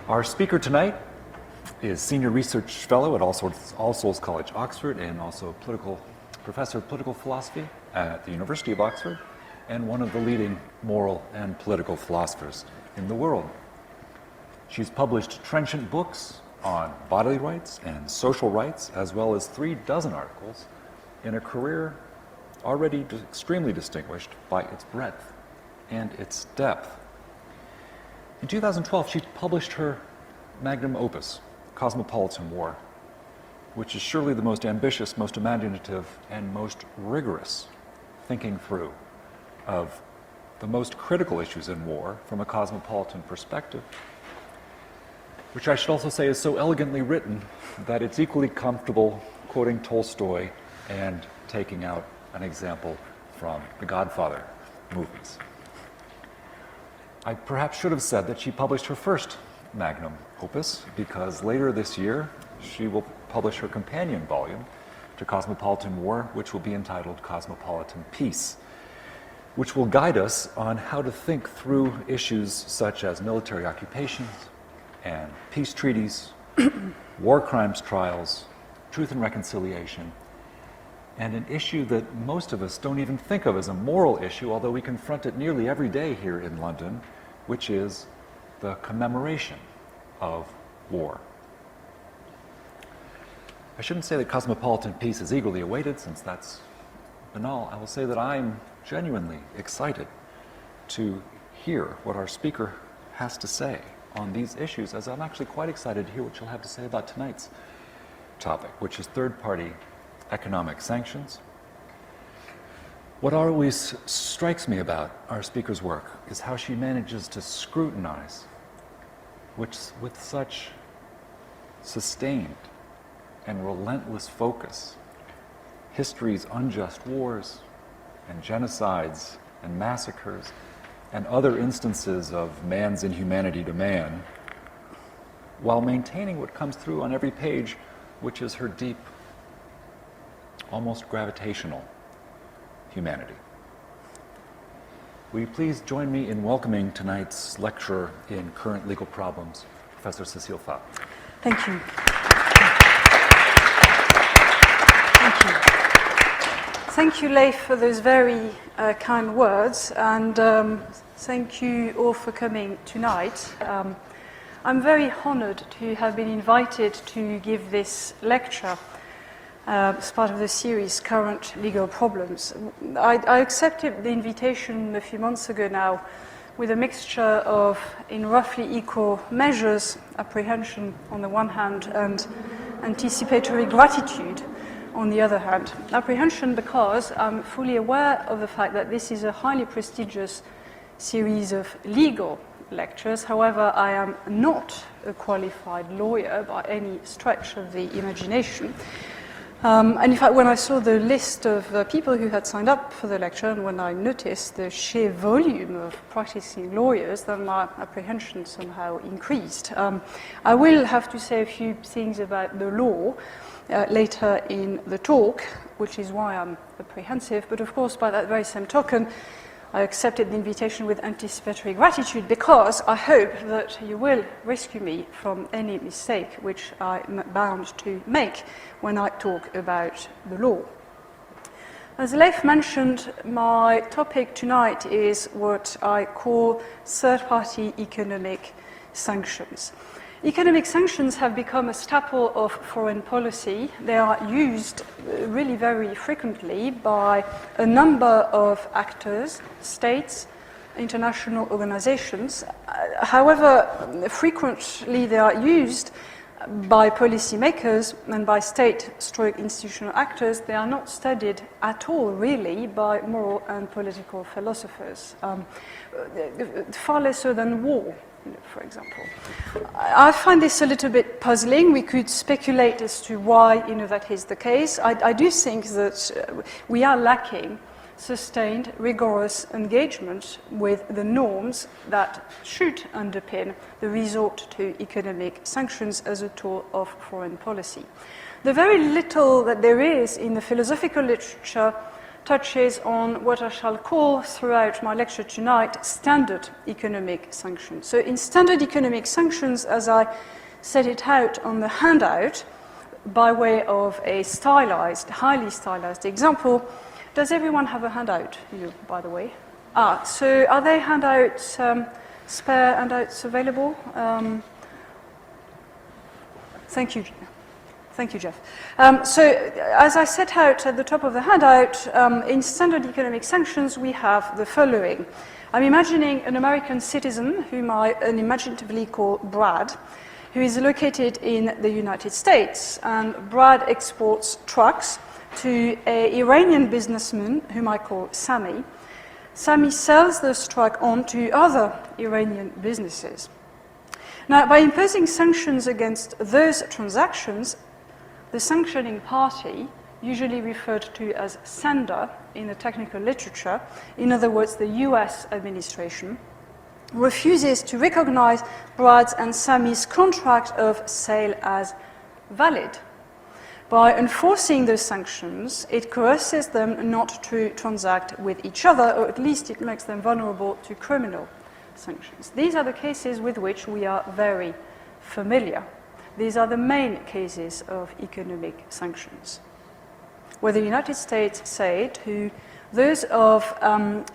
Our speaker tonight is Senior Research Fellow at All Souls College, Oxford, and also Professor of Political Philosophy at the University of Oxford, and one of the leading moral and political philosophers in the world. She's published trenchant books on bodily rights and social rights, as well as 36 articles in a career already extremely distinguished by its breadth and its depth. In 2012, she published her magnum opus, Cosmopolitan War, which is surely the most ambitious, most imaginative, and most rigorous thinking through of the most critical issues in war from a cosmopolitan perspective, which I should also say is so elegantly written that it's equally comfortable quoting Tolstoy and taking out an example from the Godfather movies. I perhaps should have said that she published her first magnum opus, because later this year she will publish her companion volume to Cosmopolitan War, which will be entitled Cosmopolitan Peace, which will guide us on how to think through issues such as military occupations and peace treaties, war crimes trials, truth and reconciliation, and an issue that most of us don't even think of as a moral issue, although we confront it nearly every day here in London, which is the commemoration of war. I shouldn't say that Cosmopolitan Peace is eagerly awaited, since that's banal. I will say that I'm genuinely excited to hear what our speaker has to say on these issues, as I'm actually quite excited to hear what she'll have to say about tonight's topic, which is third-party economic sanctions. What always strikes me about our speaker's work is how she manages to scrutinize, with such sustained and relentless focus, history's unjust wars and genocides and massacres and other instances of man's inhumanity to man, while maintaining what comes through on every page, which is her deep, almost gravitational humanity. Will you please join me in welcoming tonight's lecturer in current legal problems, Professor Cecile Fabre. Thank you. Thank you. Thank you, Leif, for those very kind words, and thank you all for coming tonight. I'm very honored to have been invited to give this lecture as part of the series, Current Legal Problems. I accepted the invitation a few months ago now with a mixture of, in roughly equal measures, apprehension on the one hand and anticipatory gratitude on the other hand. Apprehension because I'm fully aware of the fact that this is a highly prestigious series of legal lectures. However, I am not a qualified lawyer by any stretch of the imagination. And in fact, when I saw the list of people who had signed up for the lecture, and when I noticed the sheer volume of practicing lawyers, then my apprehension somehow increased. I will have to say a few things about the law later in the talk, which is why I'm apprehensive. But of course, by that very same token, I accepted the invitation with anticipatory gratitude, because I hope that you will rescue me from any mistake which I'm bound to make when I talk about the law. As Leif mentioned, my topic tonight is what I call third-party economic sanctions. Economic sanctions have become a staple of foreign policy. They are used really very frequently by a number of actors, states, international organizations. However, frequently they are used by policymakers and by state-stroke institutional actors. They are not studied at all, really, by moral and political philosophers, far less so than war, for example. I find this a little bit puzzling. We could speculate as to why that is the case. I do think that we are lacking sustained, rigorous engagement with the norms that should underpin the resort to economic sanctions as a tool of foreign policy. The very little that there is in the philosophical literature touches on what I shall call throughout my lecture tonight standard economic sanctions. So in standard economic sanctions, as I set it out on the handout, by way of a stylized, highly stylized example, does everyone have a handout, by the way? So are there handouts, spare handouts available? Thank you. Thank you, Jeff. So as I set out at the top of the handout, in standard economic sanctions, we have the following. I'm imagining an American citizen, whom I unimaginatively call Brad, who is located in the United States, and Brad exports trucks to an Iranian businessman, whom I call Sami. Sami sells those trucks on to other Iranian businesses. Now, by imposing sanctions against those transactions, the sanctioning party, usually referred to as sender in the technical literature, in other words, the US administration, refuses to recognize Brad's and Sami's contract of sale as valid. By enforcing those sanctions, it coerces them not to transact with each other, or at least it makes them vulnerable to criminal sanctions. These are the cases with which we are very familiar. These are the main cases of economic sanctions, where the United States said to those of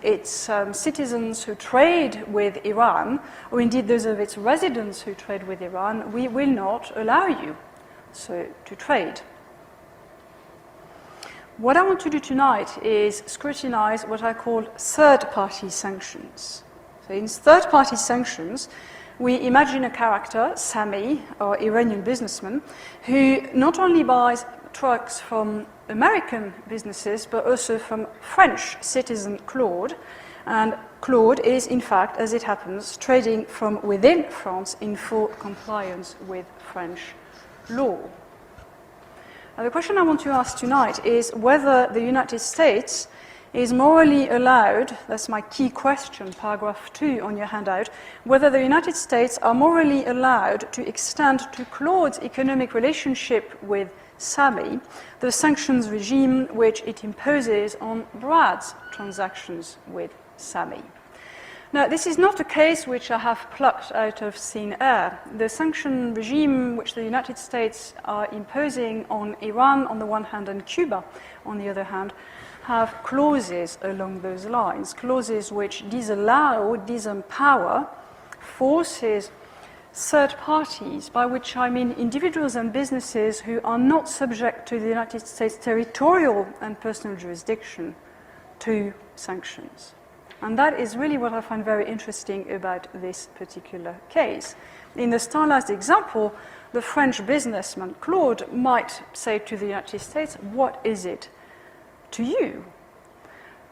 its citizens who trade with Iran, or indeed those of its residents who trade with Iran, we will not allow you to trade. What I want to do tonight is scrutinize what I call third-party sanctions. So in third-party sanctions, we imagine a character, Sami, or Iranian businessman, who not only buys trucks from American businesses, but also from French citizen Claude. And Claude is, in fact, as it happens, trading from within France in full compliance with French law. Now, the question I want to ask tonight is whether the United States is morally allowed, that's my key question, paragraph 2 on your handout, whether the United States are morally allowed to extend to Claude's economic relationship with Sami the sanctions regime which it imposes on Brad's transactions with Sami. Now, this is not a case which I have plucked out of thin air. The sanction regime which the United States are imposing on Iran on the one hand and Cuba on the other hand have clauses along those lines, clauses which disallow, disempower, forces third parties, by which I mean individuals and businesses who are not subject to the United States territorial and personal jurisdiction, to sanctions. And that is really what I find very interesting about this particular case. In the stylized example, the French businessman Claude might say to the United States, "What is it to you?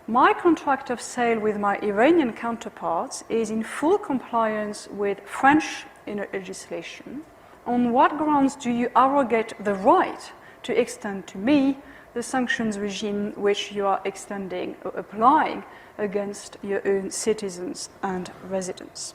My contract of sale with my Iranian counterparts is in full compliance with French legislation. On what grounds do you arrogate the right to extend to me the sanctions regime which you are extending or applying against your own citizens and residents?"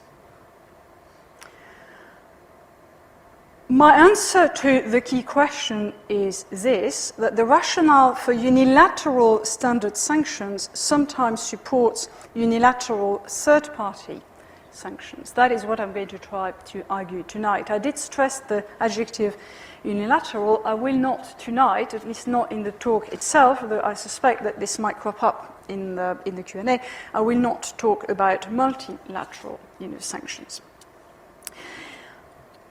My answer to the key question is this, that the rationale for unilateral standard sanctions sometimes supports unilateral third-party sanctions. That is what I'm going to try to argue tonight. I did stress the adjective unilateral. I will not tonight, at least not in the talk itself, though I suspect that this might crop up in the Q&A. I will not talk about multilateral sanctions.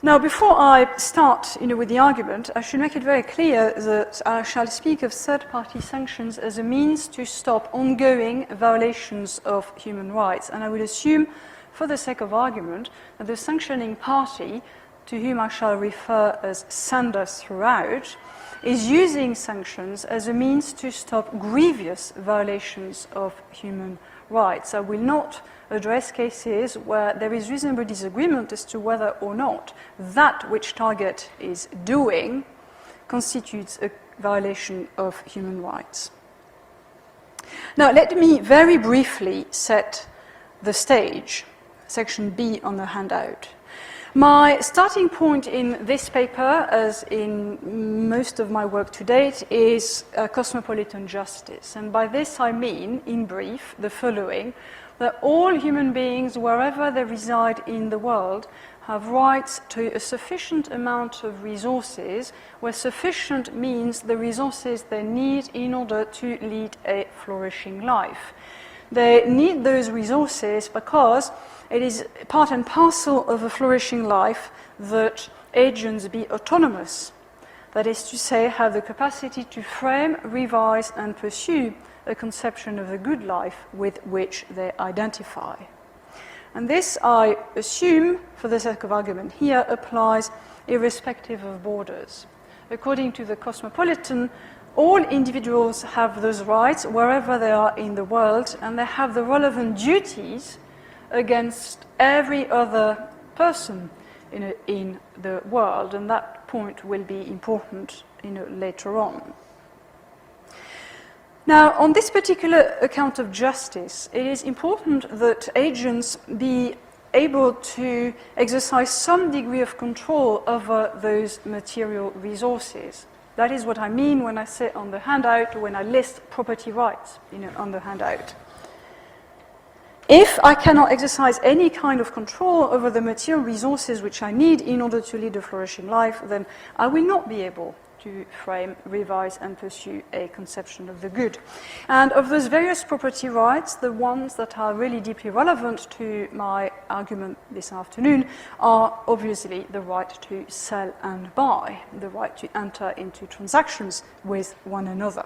Now, before I start with the argument, I should make it very clear that I shall speak of third-party sanctions as a means to stop ongoing violations of human rights. And I will assume, for the sake of argument, that the sanctioning party, to whom I shall refer as sender throughout, is using sanctions as a means to stop grievous violations of human rights. I will not address cases where there is reasonable disagreement as to whether or not that which target is doing constitutes a violation of human rights. Now, let me very briefly set the stage, section B on the handout. My starting point in this paper, as in most of my work to date, is cosmopolitan justice. And by this I mean, in brief, the following: that all human beings, wherever they reside in the world, have rights to a sufficient amount of resources, where sufficient means the resources they need in order to lead a flourishing life. They need those resources because it is part and parcel of a flourishing life that agents be autonomous. That is to say, have the capacity to frame, revise, and pursue a conception of a good life with which they identify. And this, I assume, for the sake of argument here, applies irrespective of borders. According to the Cosmopolitan, all individuals have those rights wherever they are in the world, and they have the relevant duties against every other person in the world, and that point will be important later on. Now, on this particular account of justice, it is important that agents be able to exercise some degree of control over those material resources. That is what I mean when I say on the handout, when I list property rights on the handout. If I cannot exercise any kind of control over the material resources which I need in order to lead a flourishing life, then I will not be able to frame, revise, and pursue a conception of the good. And of those various property rights, the ones that are really deeply relevant to my argument this afternoon are obviously the right to sell and buy, the right to enter into transactions with one another.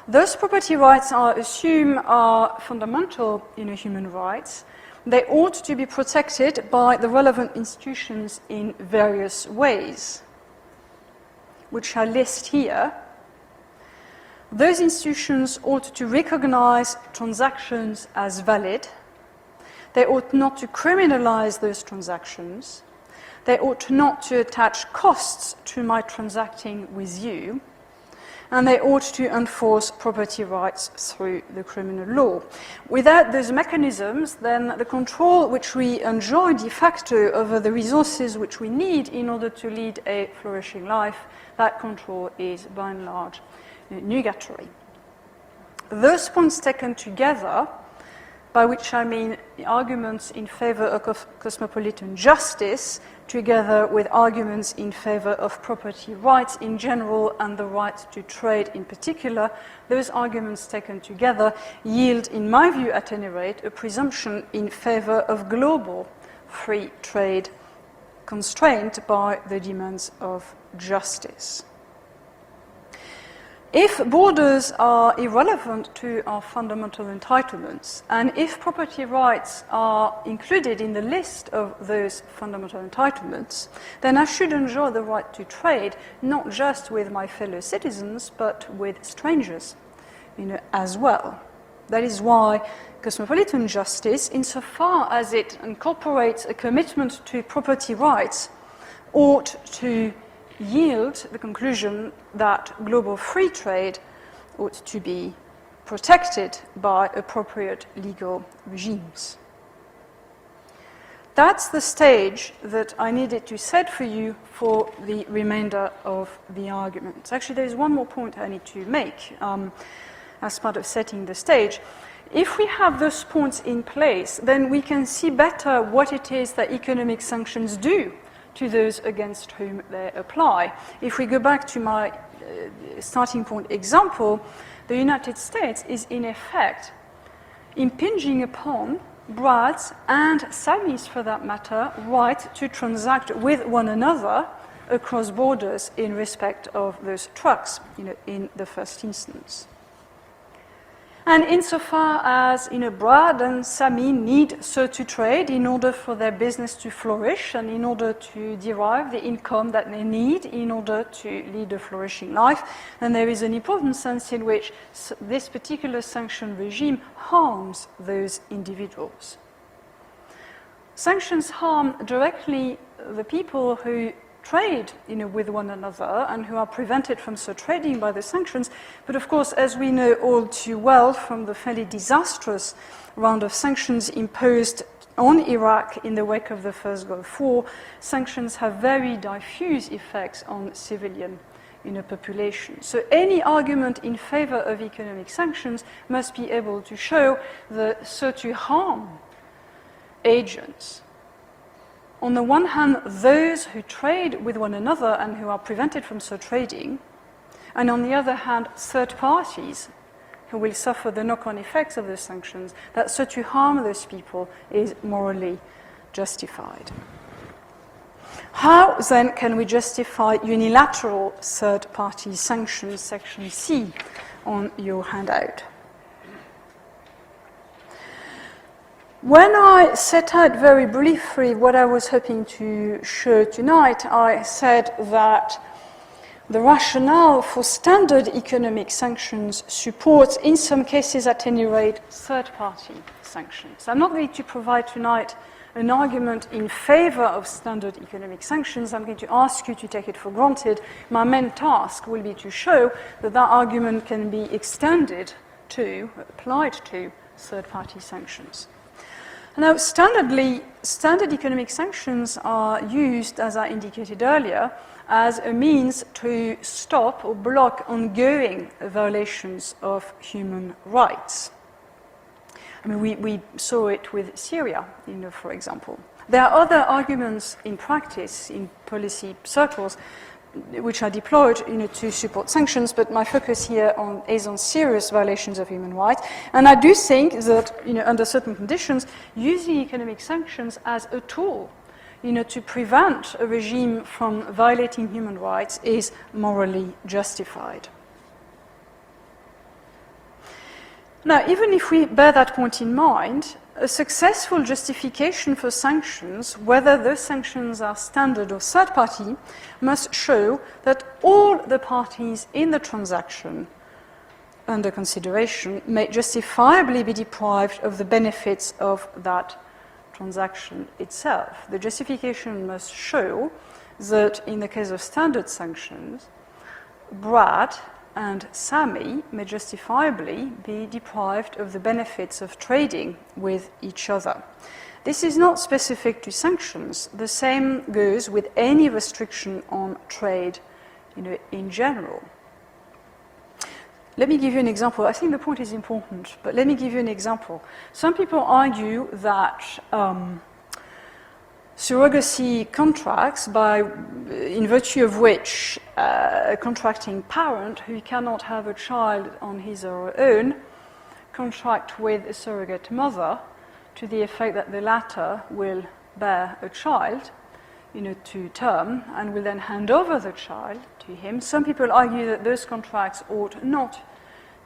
Those property rights, I assume, are fundamental human rights. They ought to be protected by the relevant institutions in various ways, which I list here. Those institutions ought to recognize transactions as valid. They ought not to criminalize those transactions. They ought not to attach costs to my transacting with you. And they ought to enforce property rights through the criminal law. Without those mechanisms, then the control which we enjoy de facto over the resources which we need in order to lead a flourishing life, that control is by and large nugatory. Those points taken together, by which I mean the arguments in favor of cosmopolitan justice, together with arguments in favor of property rights in general and the right to trade in particular, those arguments taken together yield, in my view at any rate, a presumption in favor of global free trade constrained by the demands of justice. If borders are irrelevant to our fundamental entitlements, and if property rights are included in the list of those fundamental entitlements, then I should enjoy the right to trade, not just with my fellow citizens, but with strangers, as well. That is why cosmopolitan justice, insofar as it incorporates a commitment to property rights, ought to yield the conclusion that global free trade ought to be protected by appropriate legal regimes. That's the stage that I needed to set for you for the remainder of the argument. Actually, there is one more point I need to make as part of setting the stage. If we have those points in place, then we can see better what it is that economic sanctions do to those against whom they apply. If we go back to my starting point example, the United States is in effect impinging upon Brad's and Sammy's, for that matter, right to transact with one another across borders in respect of those trucks, in the first instance. And insofar as Brad and Sammy need so to trade in order for their business to flourish and in order to derive the income that they need in order to lead a flourishing life, then there is an important sense in which this particular sanction regime harms those individuals. Sanctions harm directly the people who trade with one another and who are prevented from so trading by the sanctions. But of course, as we know all too well from the fairly disastrous round of sanctions imposed on Iraq in the wake of the first Gulf War, sanctions have very diffuse effects on civilian population. So any argument in favor of economic sanctions must be able to show that so to harm agents. On the one hand, those who trade with one another and who are prevented from so trading, and on the other hand, third parties who will suffer the knock-on effects of the sanctions, that so to harm those people is morally justified. How then can we justify unilateral third-party sanctions, section C on your handout? When I set out very briefly what I was hoping to show tonight, I said that the rationale for standard economic sanctions supports, in some cases at any rate, third-party sanctions. I'm not going to provide tonight an argument in favor of standard economic sanctions. I'm going to ask you to take it for granted. My main task will be to show that that argument can be extended to, applied to, third-party sanctions. Now, standard economic sanctions are used, as I indicated earlier, as a means to stop or block ongoing violations of human rights. I mean, we saw it with Syria, for example. There are other arguments in practice, in policy circles, which are deployed, to support sanctions, but my focus here is on serious violations of human rights. And I do think that, under certain conditions, using economic sanctions as a tool, to prevent a regime from violating human rights is morally justified. Now, even if we bear that point in mind, a successful justification for sanctions, whether those sanctions are standard or third party, must show that all the parties in the transaction under consideration may justifiably be deprived of the benefits of that transaction itself. The justification must show that in the case of standard sanctions, Brad and Sami may justifiably be deprived of the benefits of trading with each other. This is not specific to sanctions. The same goes with any restriction on trade, in general. Let me give you an example. I think the point is important, but let me give you an example. Some people argue that surrogacy contracts, in virtue of which a contracting parent who cannot have a child on his or her own contract with a surrogate mother to the effect that the latter will bear a child, to term, and will then hand over the child to him. Some people argue that those contracts ought not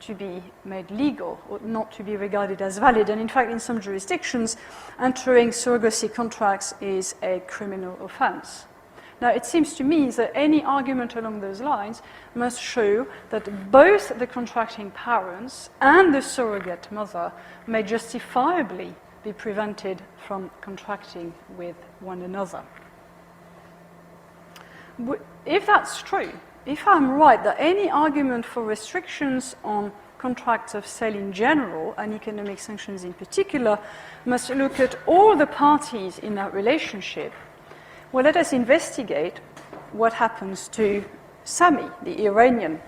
to be made legal, or not to be regarded as valid. And in fact, in some jurisdictions, entering surrogacy contracts is a criminal offense. Now, it seems to me that any argument along those lines must show that both the contracting parents and the surrogate mother may justifiably be prevented from contracting with one another. If that's true, if I'm right that any argument for restrictions on contracts of sale in general and economic sanctions in particular must look at all the parties in that relationship, well, let us investigate what happens to Sami, the Iranian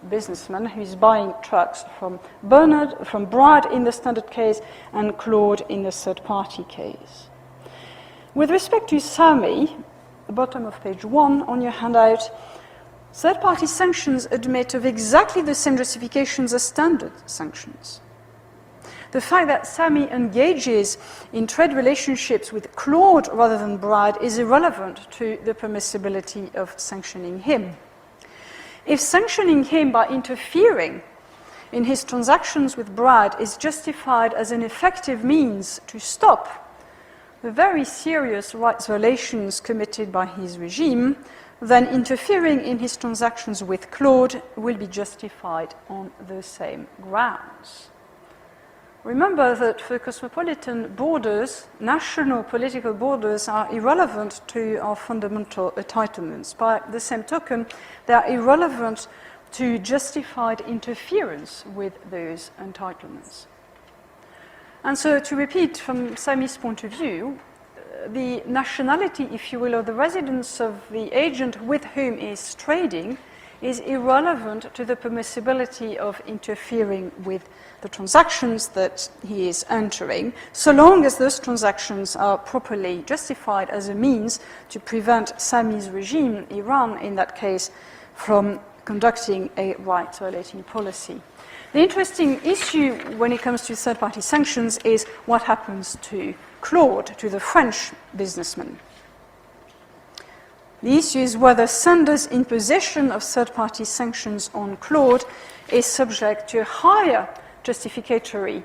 businessman who's buying trucks from Brad in the standard case and Claude in the third-party case. With respect to Sami, the bottom of page 1 on your handout, third-party sanctions admit of exactly the same justifications as standard sanctions. The fact that Sami engages in trade relationships with Claude rather than Brad is irrelevant to the permissibility of sanctioning him. If sanctioning him by interfering in his transactions with Brad is justified as an effective means to stop the very serious rights violations committed by his regime, then interfering in his transactions with Claude will be justified on the same grounds. Remember that for cosmopolitan borders, national political borders are irrelevant to our fundamental entitlements. By the same token, they are irrelevant to justified interference with those entitlements. And so to repeat from Sami's point of view, the nationality, if you will, or the residence of the agent with whom he is trading is irrelevant to the permissibility of interfering with the transactions that he is entering, so long as those transactions are properly justified as a means to prevent Sami's regime, Iran in that case, from conducting a rights violating policy. The interesting issue when it comes to third-party sanctions is what happens to Claude, to the French businessman. The issue is whether Sander's imposition of third-party sanctions on Claude is subject to a higher justificatory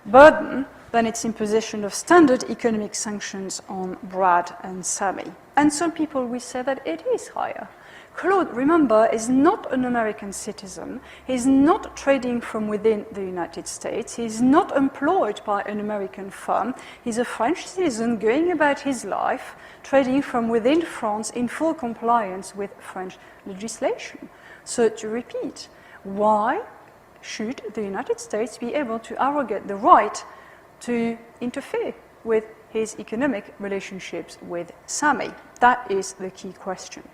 burden than its imposition of standard economic sanctions on Brad and Sami. And some people will say that it is higher. Claude, remember, is not an American citizen. He's not trading from within the United States. He's not employed by an American firm. He's a French citizen going about his life, trading from within France in full compliance with French legislation. So to repeat, why should the United States be able to arrogate the right to interfere with his economic relationships with Sami? That is the key question.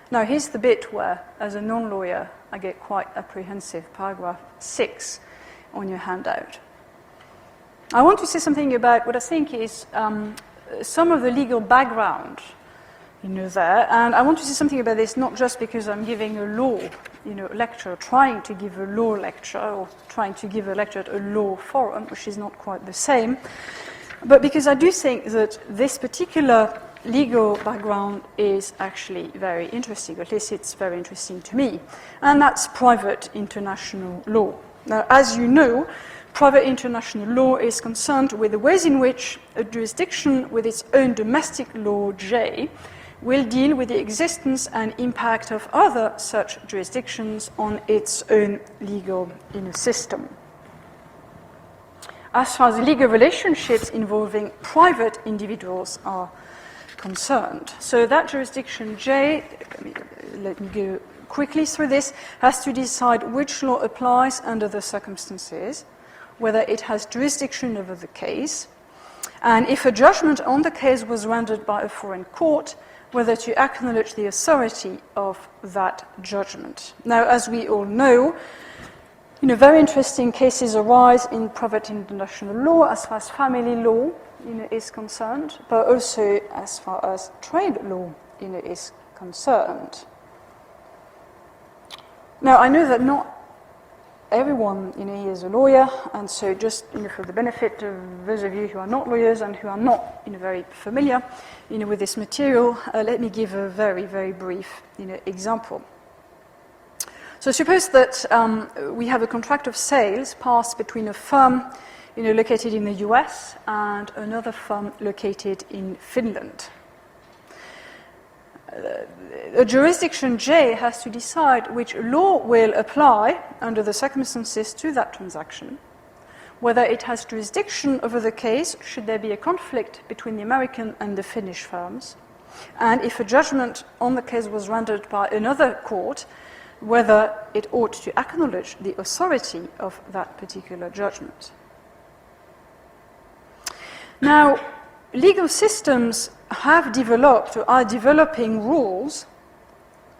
Now, here's the bit where, as a non-lawyer, I get quite apprehensive, paragraph 6 on your handout. I want to say something about what I think is some of the legal background, there, and I want to say something about this not just because I'm giving a law, lecture, trying to give a law lecture, or trying to give a lecture at a law forum, which is not quite the same, but because I do think that this particular legal background is actually very interesting, at least it's very interesting to me, and that's private international law. Now, as you know, private international law is concerned with the ways in which a jurisdiction with its own domestic law, J, will deal with the existence and impact of other such jurisdictions on its own legal system. As far as legal relationships involving private individuals are concerned. So that jurisdiction J, let me go quickly through this, has to decide which law applies under the circumstances, whether it has jurisdiction over the case, and if a judgment on the case was rendered by a foreign court, whether to acknowledge the authority of that judgment. Now, as we all know, very interesting cases arise in private international law as far as family law is concerned, but also as far as trade law is concerned. Now, I know that not everyone here is a lawyer, and so just for the benefit of those of you who are not lawyers and who are not very familiar with this material, let me give a very, very brief example. So suppose that we have a contract of sales passed between a firm located in the US and another firm located in Finland. A jurisdiction J has to decide which law will apply under the circumstances to that transaction, whether it has jurisdiction over the case should there be a conflict between the American and the Finnish firms, and if a judgment on the case was rendered by another court, whether it ought to acknowledge the authority of that particular judgment. Now, legal systems have developed or are developing rules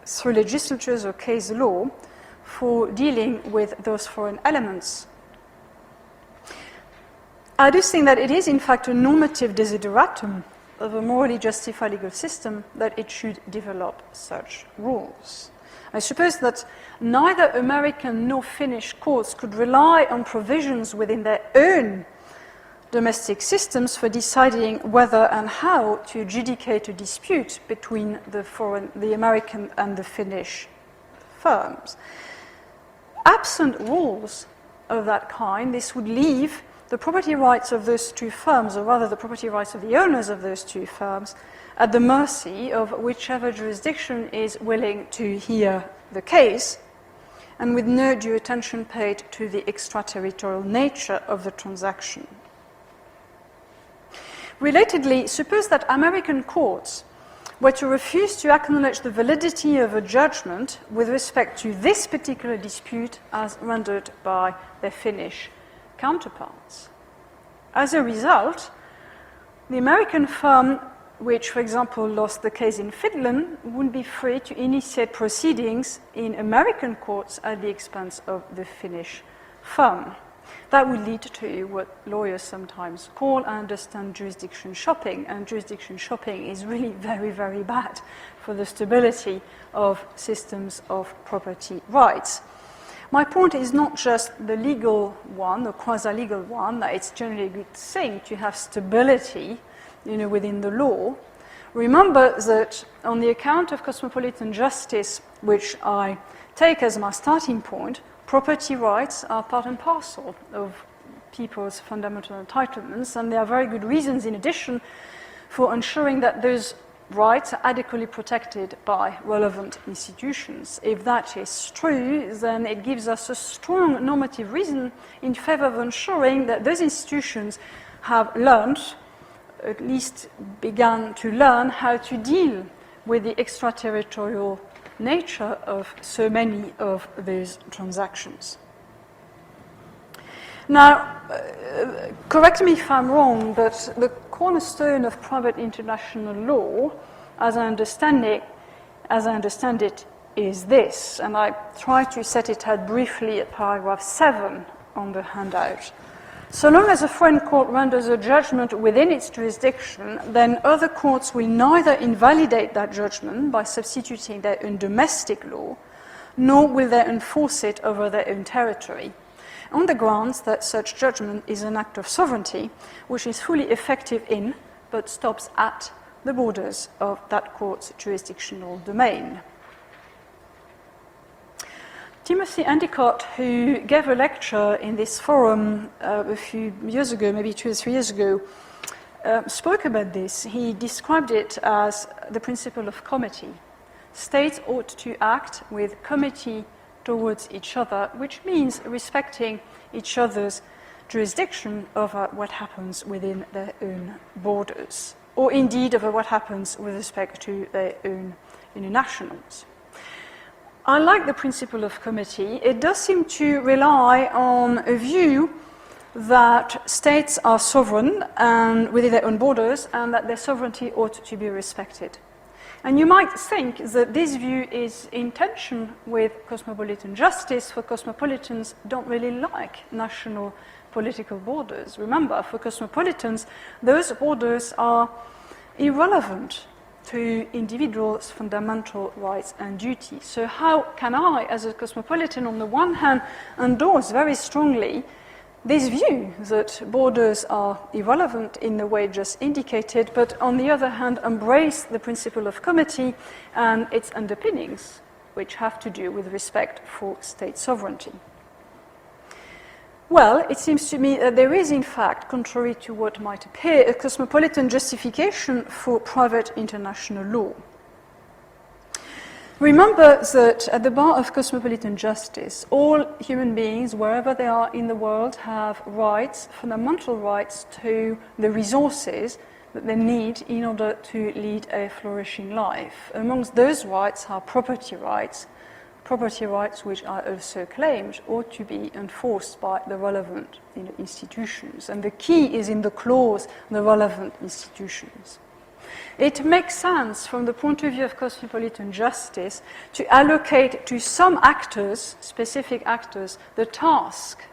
through legislatures or case law for dealing with those foreign elements. I do think that it is, in fact, a normative desideratum of a morally justified legal system that it should develop such rules. I suppose that neither American nor Finnish courts could rely on provisions within their own domestic systems for deciding whether and how to adjudicate a dispute between the American and the Finnish firms. Absent rules of that kind, this would leave the property rights of those two firms, or rather the property rights of the owners of those two firms, at the mercy of whichever jurisdiction is willing to hear the case, and with no due attention paid to the extraterritorial nature of the transaction. Relatedly, suppose that American courts were to refuse to acknowledge the validity of a judgment with respect to this particular dispute as rendered by their Finnish counterparts. As a result, the American firm, which, for example, lost the case in Finland, would be free to initiate proceedings in American courts at the expense of the Finnish firm. That would lead to what lawyers sometimes call, I understand, jurisdiction shopping, and jurisdiction shopping is really very, very bad for the stability of systems of property rights. My point is not just the legal one, the quasi-legal one, that it's generally a good thing to have stability, within the law. Remember that on the account of cosmopolitan justice, which I take as my starting point, property rights are part and parcel of people's fundamental entitlements, and there are very good reasons in addition for ensuring that those rights are adequately protected by relevant institutions. If that is true, then it gives us a strong normative reason in favor of ensuring that those institutions have learned, at least begun to learn, how to deal with the extraterritorial nature of so many of these transactions. Now, correct me if I'm wrong, but the cornerstone of private international law, as I understand it, is this, and I try to set it out briefly at paragraph 7 on the handout. So long as a foreign court renders a judgment within its jurisdiction, then other courts will neither invalidate that judgment by substituting their own domestic law, nor will they enforce it over their own territory, on the grounds that such judgment is an act of sovereignty, which is fully effective in, but stops at, the borders of that court's jurisdictional domain. Timothy Endicott, who gave a lecture in this forum a few years ago, maybe 2 or 3 years ago, spoke about this. He described it as the principle of comity. States ought to act with comity towards each other, which means respecting each other's jurisdiction over what happens within their own borders, or indeed over what happens with respect to their own nationals. I like the principle of comity. It does seem to rely on a view that states are sovereign and within their own borders, and that their sovereignty ought to be respected. And you might think that this view is in tension with cosmopolitan justice, for cosmopolitans don't really like national political borders. Remember, for cosmopolitans, those borders are irrelevant to individuals' fundamental rights and duties. So how can I, as a cosmopolitan, on the one hand, endorse very strongly this view that borders are irrelevant in the way just indicated, but on the other hand, embrace the principle of comity and its underpinnings, which have to do with respect for state sovereignty? Well, it seems to me that there is, in fact, contrary to what might appear, a cosmopolitan justification for private international law. Remember that at the bar of cosmopolitan justice, all human beings, wherever they are in the world, have rights, fundamental rights to the resources that they need in order to lead a flourishing life. Amongst those rights are property rights which are also claimed ought to be enforced by the relevant institutions. And the key is in the clause, the relevant institutions. It makes sense from the point of view of cosmopolitan justice to allocate to some actors, specific actors, the task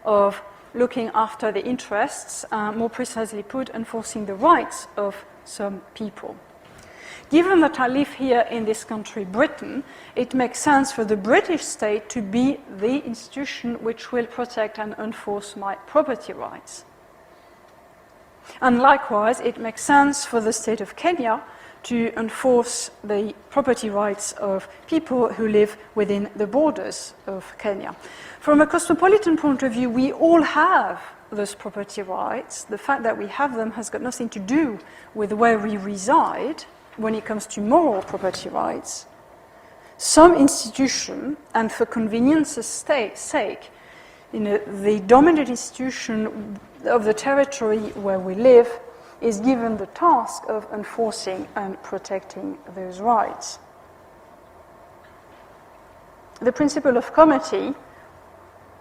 of looking after the interests, more precisely put, enforcing the rights of some people. Given that I live here in this country, Britain, it makes sense for the British state to be the institution which will protect and enforce my property rights. And likewise, it makes sense for the state of Kenya to enforce the property rights of people who live within the borders of Kenya. From a cosmopolitan point of view, we all have those property rights. The fact that we have them has got nothing to do with where we reside when it comes to moral property rights. Some institution, and for convenience's sake, the dominant institution of the territory where we live is given the task of enforcing and protecting those rights. The principle of comity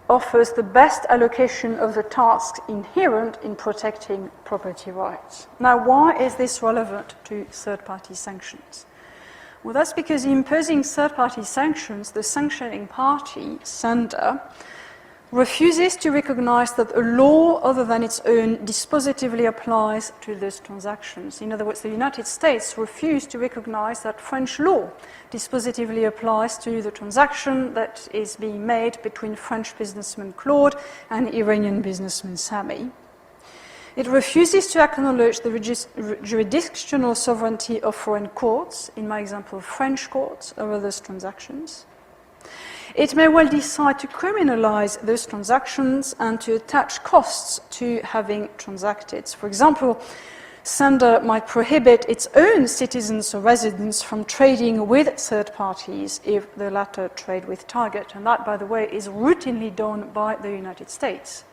offers the best allocation of the tasks inherent in protecting property rights. Now, why is this relevant to third-party sanctions? Well, that's because imposing third-party sanctions, the sanctioning party, sender, refuses to recognize that a law other than its own dispositively applies to those transactions. In other words, the United States refused to recognize that French law dispositively applies to the transaction that is being made between French businessman Claude and Iranian businessman Sami. It refuses to acknowledge the jurisdictional sovereignty of foreign courts, in my example, French courts, over those transactions. It may well decide to criminalize those transactions and to attach costs to having transacted. For example, sender might prohibit its own citizens or residents from trading with third parties if the latter trade with target. And that, by the way, is routinely done by the United States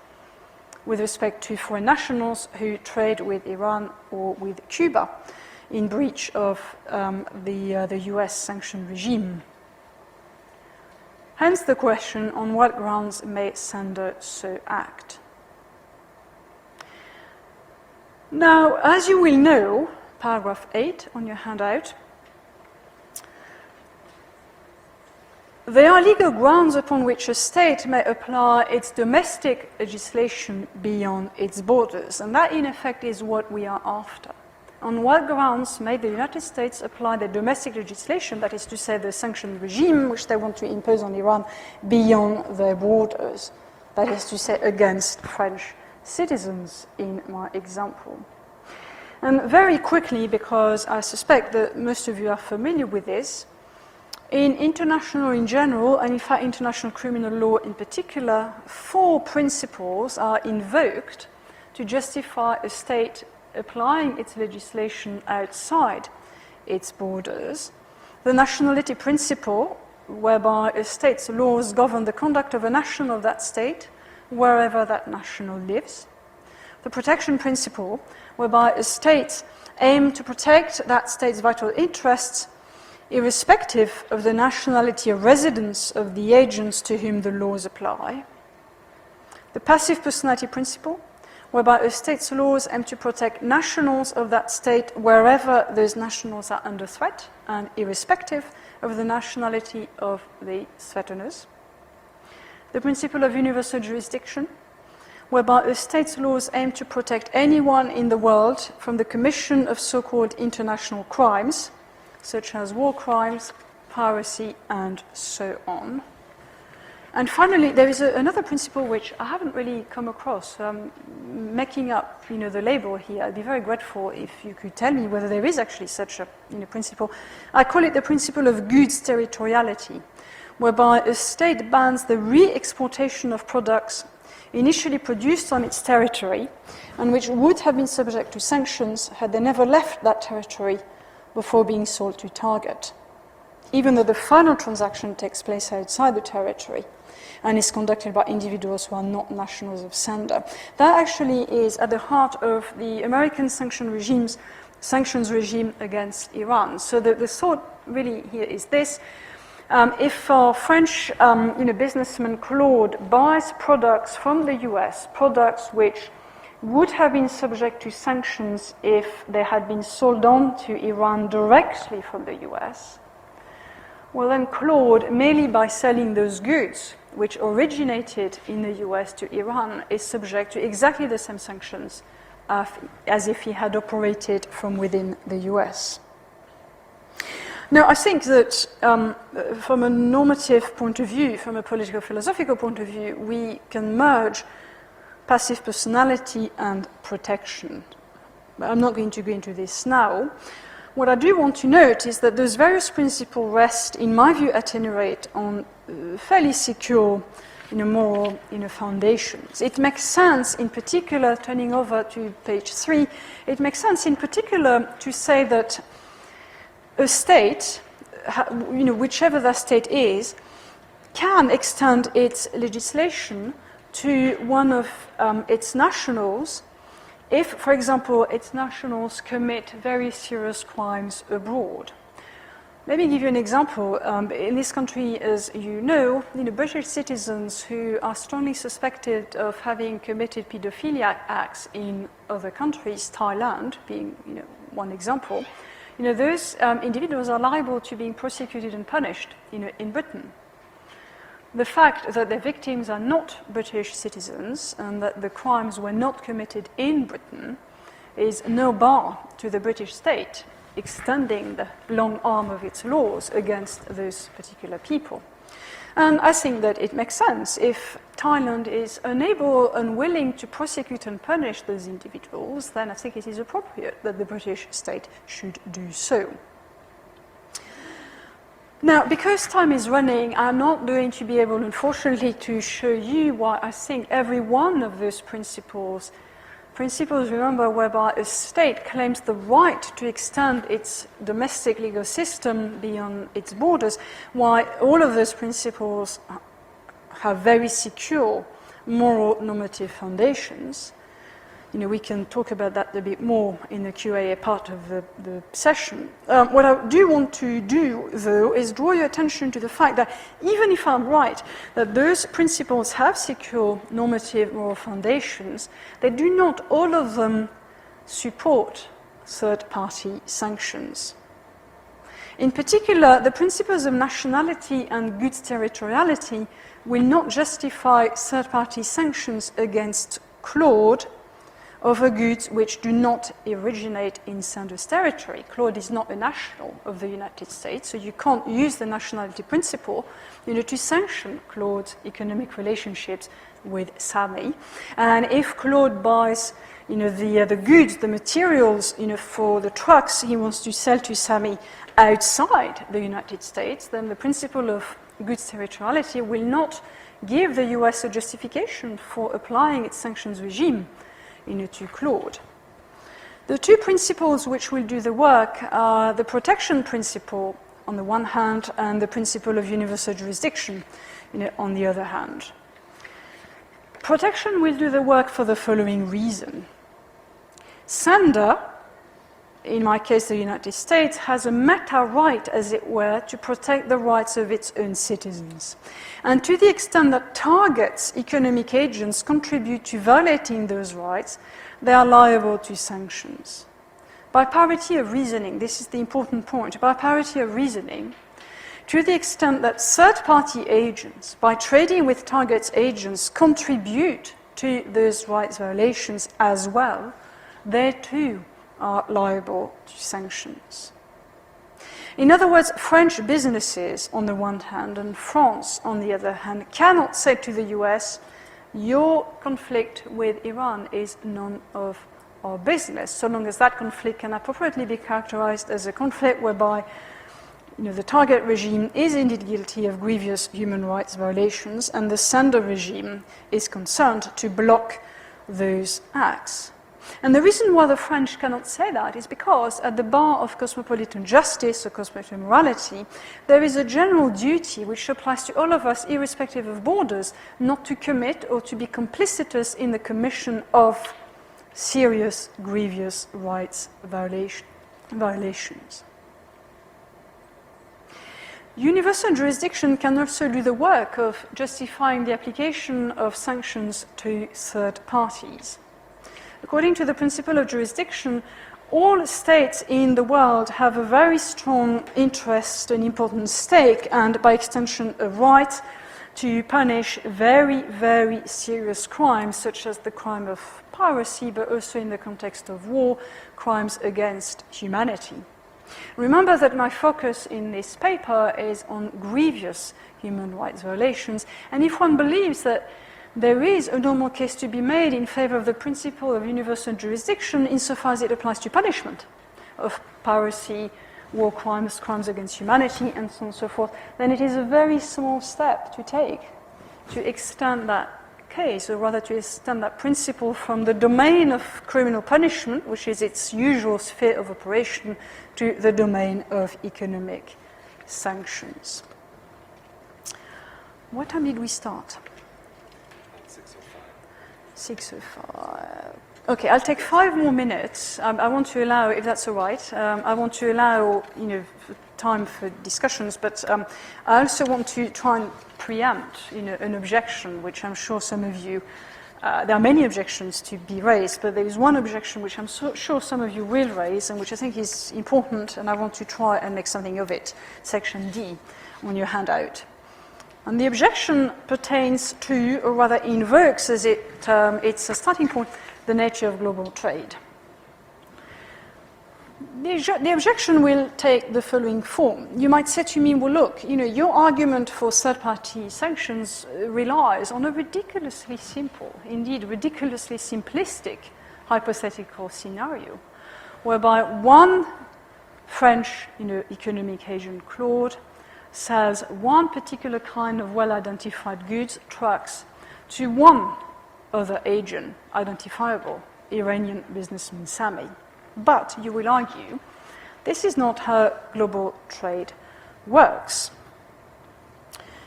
with respect to foreign nationals who trade with Iran or with Cuba in breach of the US sanction regime. Hence the question, on what grounds may sender so act? Now, as you will know, paragraph 8 on your handout, there are legal grounds upon which a state may apply its domestic legislation beyond its borders, and that in effect is what we are after. On what grounds may the United States apply their domestic legislation, that is to say the sanction regime which they want to impose on Iran, beyond their borders, that is to say against French citizens in my example? And very quickly, because I suspect that most of you are familiar with this, in international in general, and in fact international criminal law in particular, 4 principles are invoked to justify a state applying its legislation outside its borders. The nationality principle, whereby a state's laws govern the conduct of a national of that state, wherever that national lives. The protection principle, whereby a state aims to protect that state's vital interests, irrespective of the nationality or residence of the agents to whom the laws apply. The passive personality principle, whereby a state's laws aim to protect nationals of that state wherever those nationals are under threat and irrespective of the nationality of the threateners. The principle of universal jurisdiction, whereby a state's laws aim to protect anyone in the world from the commission of so-called international crimes, such as war crimes, piracy, and so on. And finally, there is another principle which I haven't really come across. Making up, the label here, I'd be very grateful if you could tell me whether there is actually such a principle. I call it the principle of goods territoriality, whereby a state bans the re-exportation of products initially produced on its territory and which would have been subject to sanctions had they never left that territory before being sold to target, even though the final transaction takes place outside the territory and is conducted by individuals who are not nationals of sender. That actually is at the heart of the American sanctions regime against Iran. So the thought really here is this. If a French businessman Claude buys products from the US, products which would have been subject to sanctions if they had been sold on to Iran directly from the US, well then Claude, merely by selling those goods which originated in the US to Iran, is subject to exactly the same sanctions as if he had operated from within the US. Now, I think that from a normative point of view, from a political philosophical point of view, we can merge passive personality and protection. But I'm not going to go into this now. What I do want to note is that those various principles rest, in my view, at any rate, on fairly secure moral foundations. It makes sense, in particular, turning over to page 3, it makes sense in particular to say that a state, whichever that state is, can extend its legislation to one of its nationals if, for example, its nationals commit very serious crimes abroad. Let me give you an example. In this country, as you know, British citizens who are strongly suspected of having committed paedophilic acts in other countries, Thailand being one example, those individuals are liable to being prosecuted and punished in Britain. The fact that their victims are not British citizens and that the crimes were not committed in Britain is no bar to the British state extending the long arm of its laws against those particular people. And I think that it makes sense. If Thailand is unable, unwilling to prosecute and punish those individuals, then I think it is appropriate that the British state should do so. Now, because time is running, I'm not going to be able, unfortunately, to show you why I think every one of those principles, remember, whereby a state claims the right to extend its domestic legal system beyond its borders, why all of those principles have very secure moral normative foundations. We can talk about that a bit more in the Q&A part of the session. What I do want to do, though, is draw your attention to the fact that even if I'm right, that those principles have secure normative moral foundations, they do not all of them support third-party sanctions. In particular, the principles of nationality and goods territoriality will not justify third-party sanctions against Claude over goods which do not originate in Sanders territory. Claude is not a national of the United States, so you can't use the nationality principle to sanction Claude's economic relationships with Sami. And if Claude buys the goods, the materials for the trucks he wants to sell to Sami outside the United States, then the principle of goods territoriality will not give the US a justification for applying its sanctions regime to Claude. The two principles which will do the work are the protection principle on the one hand and the principle of universal jurisdiction on the other hand. Protection will do the work for the following reason. Sender, in my case the United States, has a meta right, as it were, to protect the rights of its own citizens. And to the extent that targets economic agents contribute to violating those rights, they are liable to sanctions. By parity of reasoning, this is the important point, by parity of reasoning, to the extent that third-party agents, by trading with targets agents, contribute to those rights violations as well, they too are liable to sanctions. In other words, French businesses on the one hand and France on the other hand cannot say to the US, your conflict with Iran is none of our business, so long as that conflict can appropriately be characterized as a conflict whereby the target regime is indeed guilty of grievous human rights violations and the sender regime is concerned to block those acts. And the reason why the French cannot say that is because at the bar of cosmopolitan justice or cosmopolitan morality, there is a general duty which applies to all of us, irrespective of borders, not to commit or to be complicitous in the commission of serious, grievous rights violations. Universal jurisdiction can also do the work of justifying the application of sanctions to third parties. According to the principle of jurisdiction, all states in the world have a very strong interest, an important stake, and by extension a right to punish very, very serious crimes, such as the crime of piracy, but also in the context of war, crimes against humanity. Remember that my focus in this paper is on grievous human rights violations, and if one believes that there is a normal case to be made in favor of the principle of universal jurisdiction insofar as it applies to punishment of piracy, war crimes, crimes against humanity, and so on and so forth, then it is a very small step to take to extend that case, or rather to extend that principle from the domain of criminal punishment, which is its usual sphere of operation, to the domain of economic sanctions. What time did we start? 6:05. Okay, I'll take 5 more minutes. I want to allow, if that's all right, I want to allow time for discussions, but I also want to try and preempt, an objection, which I'm sure some of you, there are many objections to be raised, but there is one objection which I'm sure some of you will raise, and which I think is important, and I want to try and make something of it, section D on your handout. And the objection pertains to, or rather invokes as it's a starting point, the nature of global trade. The objection will take the following form. You might say to me, well, look, your argument for third-party sanctions relies on a ridiculously simple, indeed ridiculously simplistic hypothetical scenario, whereby one French, economic agent, Claude, sells one particular kind of well-identified goods, trucks, to one other agent, identifiable, Iranian businessman Sami. But, you will argue, this is not how global trade works.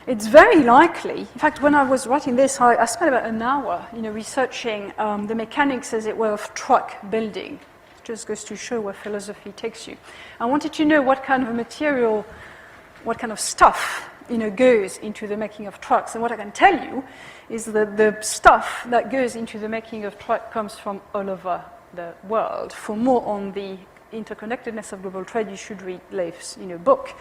It's very likely, in fact, when I was writing this, I spent about an hour, researching the mechanics, as it were, of truck building. It just goes to show where philosophy takes you. I wanted to know what kind of material, what kind of stuff, goes into the making of trucks. And what I can tell you is that the stuff that goes into the making of trucks comes from all over the world. For more on the interconnectedness of global trade, you should read Leif's book.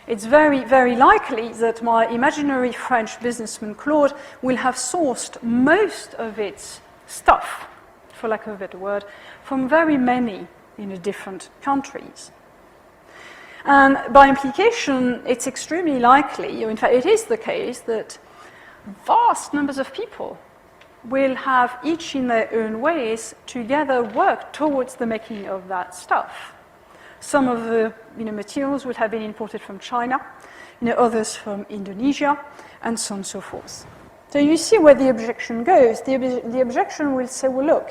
It's very, very likely that my imaginary French businessman Claude will have sourced most of its stuff, for lack of a better word, from very many different countries. And by implication, it's extremely likely, or in fact it is the case, that vast numbers of people will have, each in their own ways, together work towards the making of that stuff. Some of the materials will have been imported from China, others from Indonesia, and so on and so forth. So you see where the objection goes. The objection will say, well, look,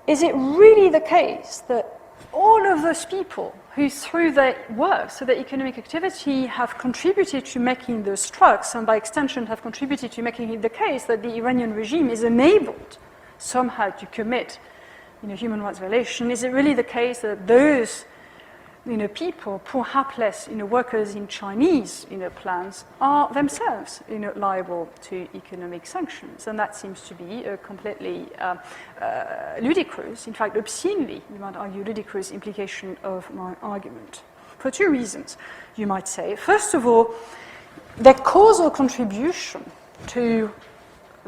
is it really the case that all of those people who, through their work, so their economic activity, have contributed to making those trucks, and by extension have contributed to making it the case that the Iranian regime is enabled somehow to commit human rights violation? Is it really the case that those people, poor hapless workers in Chinese plants, are themselves liable to economic sanctions? And that seems to be a completely ludicrous, in fact obscenely, you might argue, ludicrous implication of my argument. For two reasons, you might say. First of all, their causal contribution to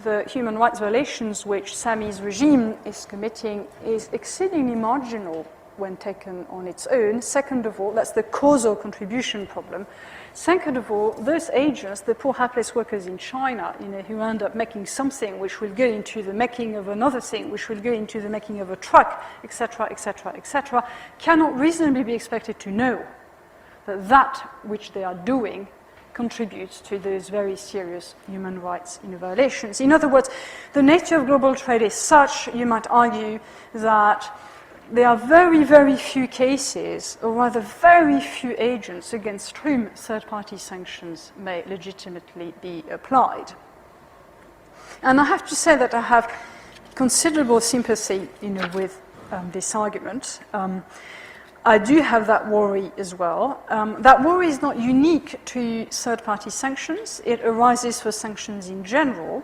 the human rights violations which Sami's regime is committing is exceedingly marginal when taken on its own. Second of all, that's the causal contribution problem. Second of all, those agents, the poor hapless workers in China, who end up making something which will go into the making of another thing, which will go into the making of a truck, etc., etc., etc., cannot reasonably be expected to know that that which they are doing contributes to those very serious human rights violations. In other words, the nature of global trade is such, you might argue, that there are very, very few cases, or rather very few agents against whom third-party sanctions may legitimately be applied. And I have to say that I have considerable sympathy, with this argument. I do have that worry as well. That worry is not unique to third-party sanctions. It arises for sanctions in general,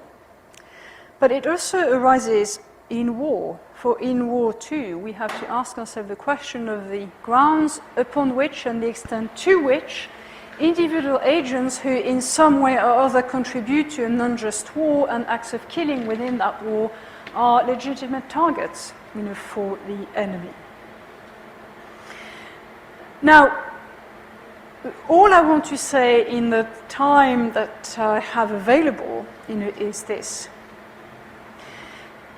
but it also arises in war. For in war too, we have to ask ourselves the question of the grounds upon which and the extent to which individual agents who in some way or other contribute to an unjust war and acts of killing within that war are legitimate targets, for the enemy. Now, all I want to say in the time that I have available, is this.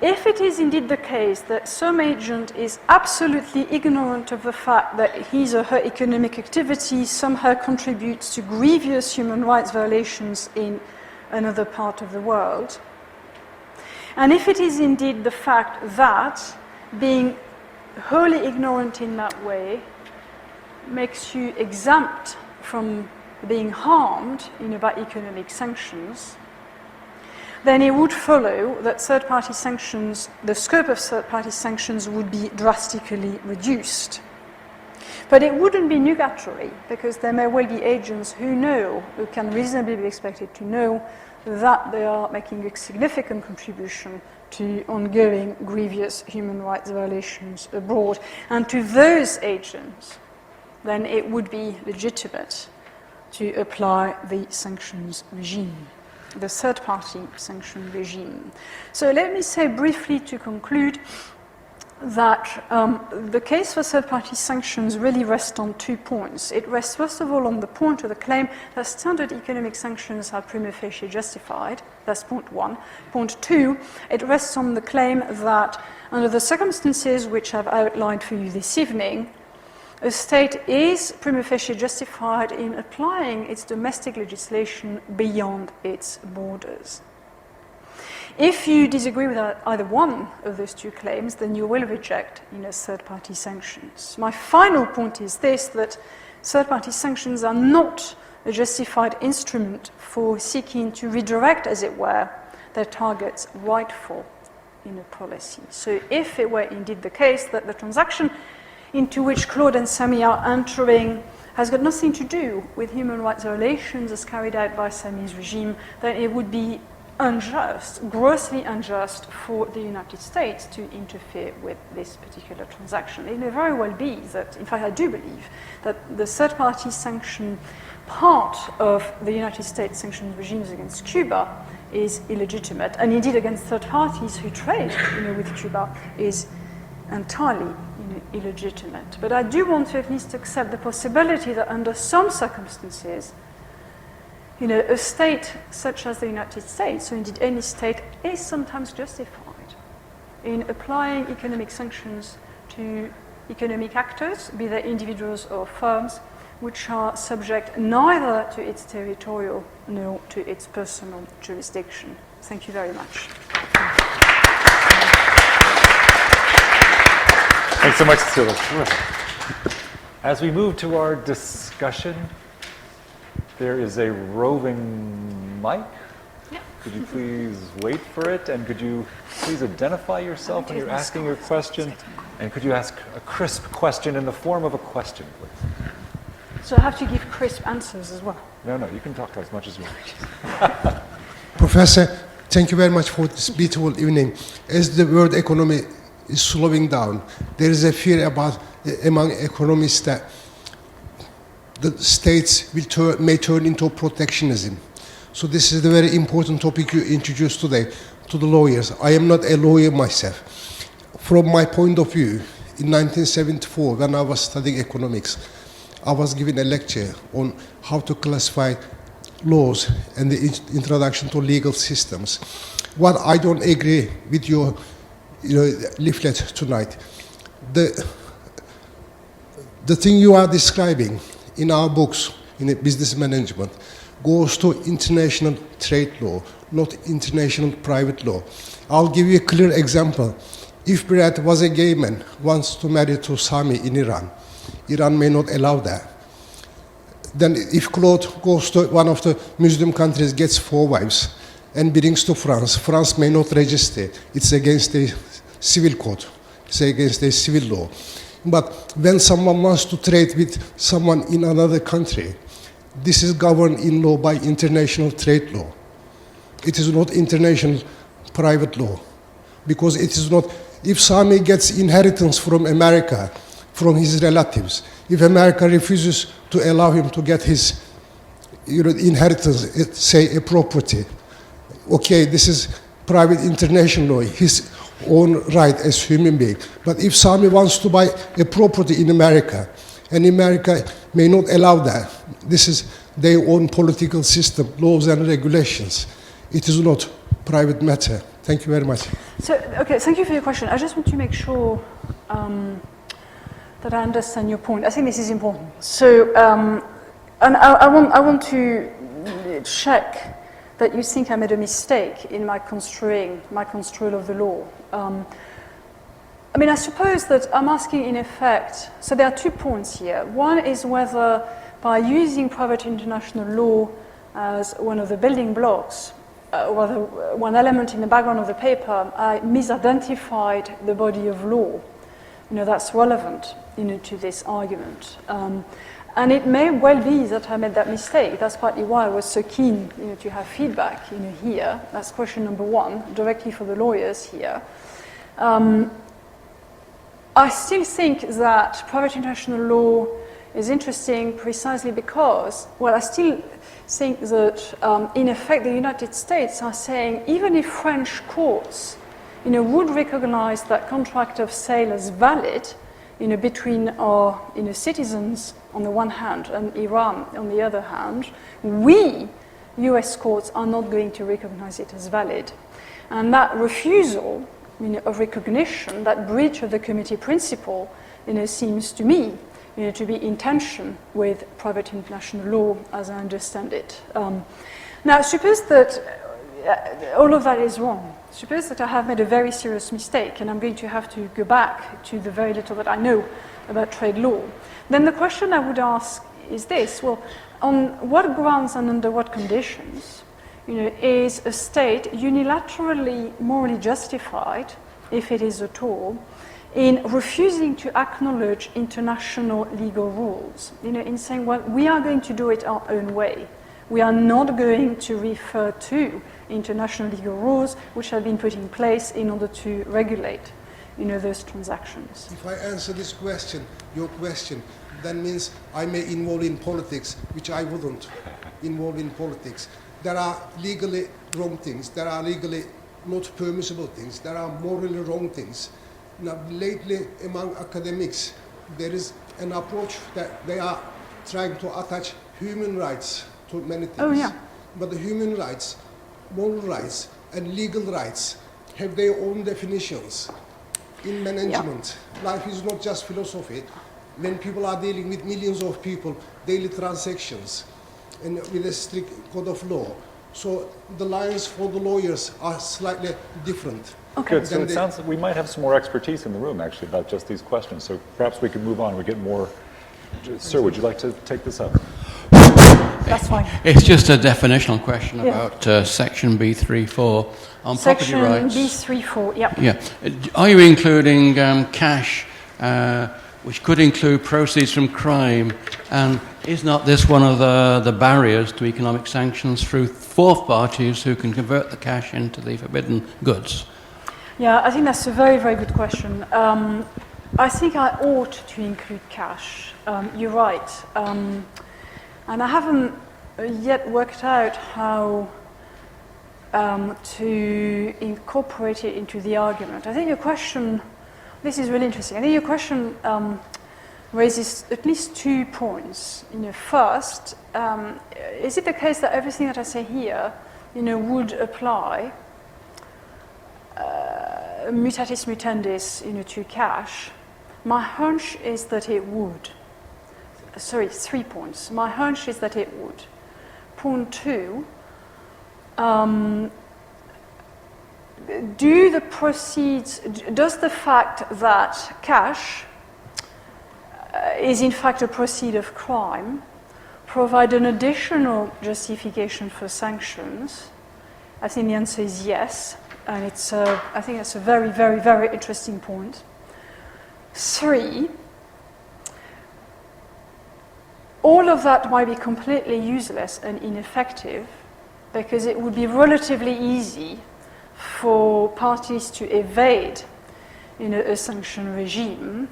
If it is indeed the case that some agent is absolutely ignorant of the fact that his or her economic activity somehow contributes to grievous human rights violations in another part of the world, and if it is indeed the fact that being wholly ignorant in that way makes you exempt from being harmed by economic sanctions, then it would follow that third-party sanctions, the scope of third-party sanctions would be drastically reduced. But it wouldn't be unilaterally, because there may well be agents who can reasonably be expected to know that they are making a significant contribution to ongoing grievous human rights violations abroad. And to those agents, then it would be legitimate to apply the sanctions regime, the third-party sanction regime. So let me say briefly to conclude that the case for third-party sanctions really rests on 2 points. It rests, first of all, on the point of the claim that standard economic sanctions are prima facie justified. That's point 1. Point 2, it rests on the claim that under the circumstances which I've outlined for you this evening, a state is prima facie justified in applying its domestic legislation beyond its borders. If you disagree with either one of those 2 claims, then you will reject third-party sanctions. My final point is this, that third-party sanctions are not a justified instrument for seeking to redirect, as it were, their target's rightful policy. So if it were indeed the case that the transaction into which Claude and Sami are entering has got nothing to do with human rights violations as carried out by Sami's regime, then it would be unjust, grossly unjust for the United States to interfere with this particular transaction. It may very well be that, in fact, I do believe that the third-party sanction part of the United States sanctions regimes against Cuba is illegitimate, and indeed against third parties who trade with Cuba is entirely illegitimate. But I do want to at least accept the possibility that under some circumstances, a state such as the United States, or indeed any state, is sometimes justified in applying economic sanctions to economic actors, be they individuals or firms, which are subject neither to its territorial nor to its personal jurisdiction. Thank you very much. Thanks so much, Cecile. Terrific. As we move to our discussion, there is a roving mic. Yeah. Could you please wait for it? And could you please identify yourself when you're asking your question? And could you ask a crisp question in the form of a question, please? So I have to give crisp answers as well. No, you can talk as much as you want. Professor, thank you very much for this beautiful evening. As the world economy is slowing down, there is a fear among economists that the states may turn into protectionism. So this is the very important topic you introduced today to the lawyers. I am not a lawyer myself. From my point of view, in 1974, when I was studying economics, I was given a lecture on how to classify laws and the introduction to legal systems. What I don't agree with your leaflet tonight, the thing you are describing in our books, in business management, goes to international trade law, not international private law. I'll give you a clear example. If Brad was a gay man, wants to marry to Sami in Iran, Iran may not allow that. Then if Claude goes to one of the Muslim countries, gets 4 wives, and brings to France, France may not register. It's against the civil code. It's against the civil law. But when someone wants to trade with someone in another country, this is governed in law by international trade law. It is not international private law. Because it is not, if Sami gets inheritance from America, from his relatives, if America refuses to allow him to get his inheritance, say a property, okay, this is private international law, his own right as human being. But if Sami wants to buy a property in America, and America may not allow that, this is their own political system, laws and regulations. It is not private matter. Thank you very much. So, okay, thank you for your question. I just want to make sure that I understand your point. I think this is important. So, and I want to check that you think I made a mistake in my construal of the law. I mean, I suppose that I'm asking in effect, so there are 2 points here. One is whether by using private international law as one of the building blocks, whether one element in the background of the paper, I misidentified the body of law that's relevant, to this argument. And it may well be that I made that mistake. That's partly why I was so keen, to have feedback, here. That's question number one, directly for the lawyers here. I still think that private international law is interesting precisely because, I still think that, in effect, the United States are saying, even if French courts, would recognize that contract of sale as valid, between our, citizens on the one hand and Iran on the other hand, we, US courts, are not going to recognize it as valid. And that refusal, of recognition, that breach of the committee principle, seems to me, to be in tension with private international law as I understand it. Now, suppose that all of that is wrong. Suppose that I have made a very serious mistake and I'm going to have to go back to the very little that I know about trade law. Then the question I would ask is this: well, on what grounds and under what conditions, is a state unilaterally morally justified, if it is at all, in refusing to acknowledge international legal rules? In saying, well, we are going to do it our own way. We are not going to refer to international legal rules which have been put in place in order to regulate, those transactions. If I answer this question, your question, that means I may involve in politics, which I wouldn't involve in politics. There are legally wrong things. There are legally not permissible things. There are morally wrong things. Now, lately, among academics, there is an approach that they are trying to attach human rights to many things. Oh, yeah. But the human rights, moral rights, and legal rights have their own definitions. In management, life is not just philosophy. When people are dealing with millions of people, daily transactions, and with a strict code of law. So the lines for the lawyers are slightly different. Okay. Good. So it sounds like we might have some more expertise in the room, actually, about just these questions. So perhaps we can move on. We get more. Sir, would you like to take this up? That's fine. It's just a definitional question about Section B34 on Section property rights. B34, yep. Yeah. Are you including cash, which could include proceeds from crime? And is not this one of the barriers to economic sanctions through fourth parties who can convert the cash into the forbidden goods? Yeah, I think that's a very, very good question. I think I ought to include cash. You're right. And I haven't yet worked out how to incorporate it into the argument. I think your question, this is really interesting. I think your question raises at least 2 points. First, is it the case that everything that I say here, would apply mutatis mutandis, to cash? My hunch is that it would. Sorry, 3 points. My hunch is that it would. Point 2, does the fact that cash is in fact a proceed of crime provide an additional justification for sanctions? I think the answer is yes, and I think that's a very, very, very interesting point. 3, all of that might be completely useless and ineffective because it would be relatively easy for parties to evade, a sanction regime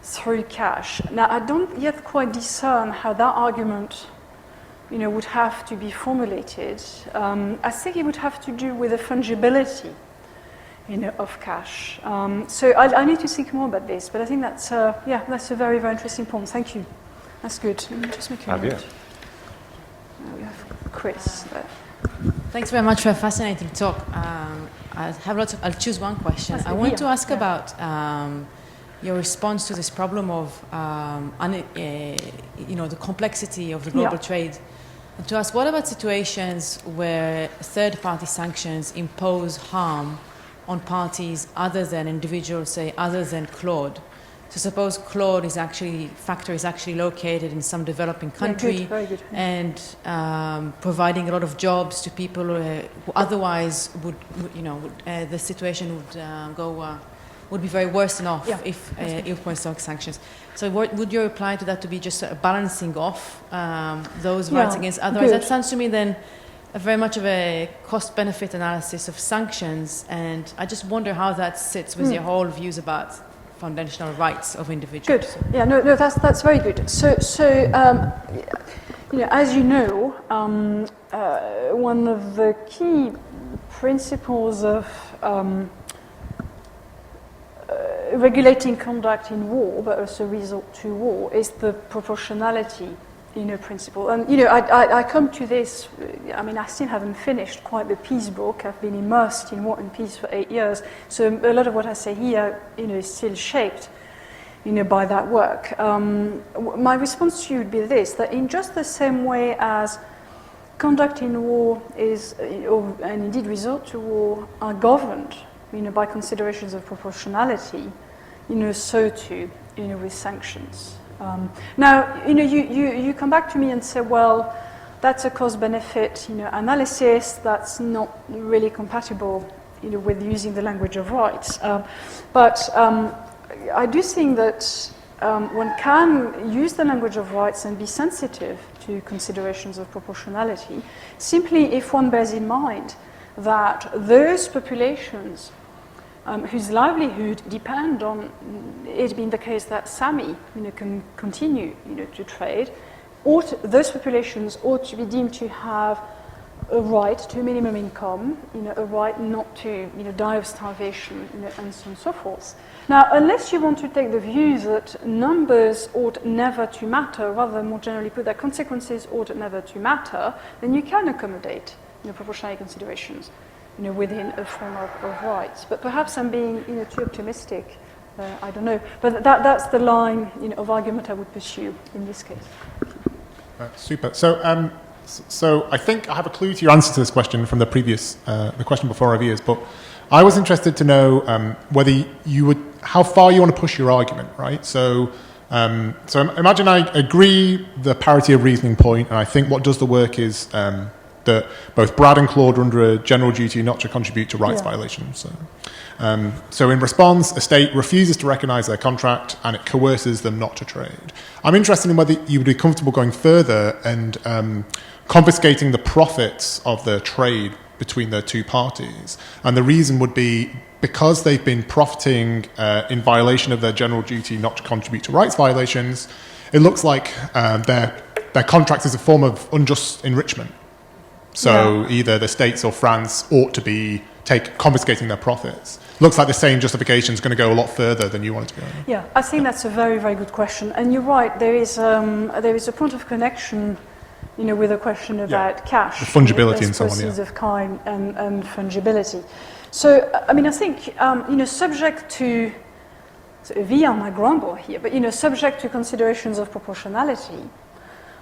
through cash. Now, I don't yet quite discern how that argument, would have to be formulated. I think it would have to do with the fungibility, of cash. So I need to think more about this, but I think that's a very, very interesting point. Thank you. That's good. Let me just make a note. We have Chris there. Thanks very much for a fascinating talk. I'll choose one question. I want to ask about your response to this problem of the complexity of the global trade. And to ask, what about situations where third-party sanctions impose harm on parties other than individuals, say, other than Claude? So suppose Claude factory is actually located in some developing country, very good. And providing a lot of jobs to people who otherwise would the situation would go would be very worse off Yeah. if imposed sanctions. So would your reply to that to be just a balancing off those rights against others? Good. That sounds to me then very much of a cost-benefit analysis of sanctions, and I just wonder how that sits with your whole views about foundational rights of individuals. Good. Yeah, no, that's very good. So as you know, one of the key principles of regulating conduct in war, but also resort to war, is the proportionality, principle. And I come to this. I mean, I still haven't finished quite the peace book. I've been immersed in War and Peace for 8 years, so a lot of what I say here, is still shaped, by that work. My response to you would be this: that in just the same way as conduct in war is, and indeed resort to war, are governed, by considerations of proportionality, so too, with sanctions. Now, you come back to me and say, well, that's a cost-benefit, analysis. That's not really compatible, with using the language of rights. But I do think that one can use the language of rights and be sensitive to considerations of proportionality, simply if one bears in mind that those populations whose livelihood depend on it being the case that Sami, can continue, to trade, those populations ought to be deemed to have a right to minimum income, a right not to, die of starvation, and so on and so forth. Now, unless you want to take the view that numbers ought never to matter, rather more generally put that consequences ought never to matter, then you can accommodate, proportionality considerations, within a framework of rights. But perhaps I'm being, too optimistic. I don't know. But that's the line, of argument I would pursue in this case. Super. So I think I have a clue to your answer to this question from the previous, the question before Ravia's, but I was interested to know whether you would, how far you want to push your argument, right? So imagine I agree the parity of reasoning point, and I think what does the work is that both Brad and Claude are under a general duty not to contribute to rights violations. So in response, a state refuses to recognise their contract and it coerces them not to trade. I'm interested in whether you would be comfortable going further and confiscating the profits of the trade between the two parties. And the reason would be because they've been profiting in violation of their general duty not to contribute to rights violations, it looks like their contract is a form of unjust enrichment. So either the states or France ought to be confiscating their profits. Looks like the same justification is going to go a lot further than you want it to go. Yeah, I think that's a very, very good question. And you're right, there is a point of connection, with a question about cash. The fungibility and so on, proceeds of kind and fungibility. So, I mean, I think, subject to, via my grumble here, but, subject to considerations of proportionality,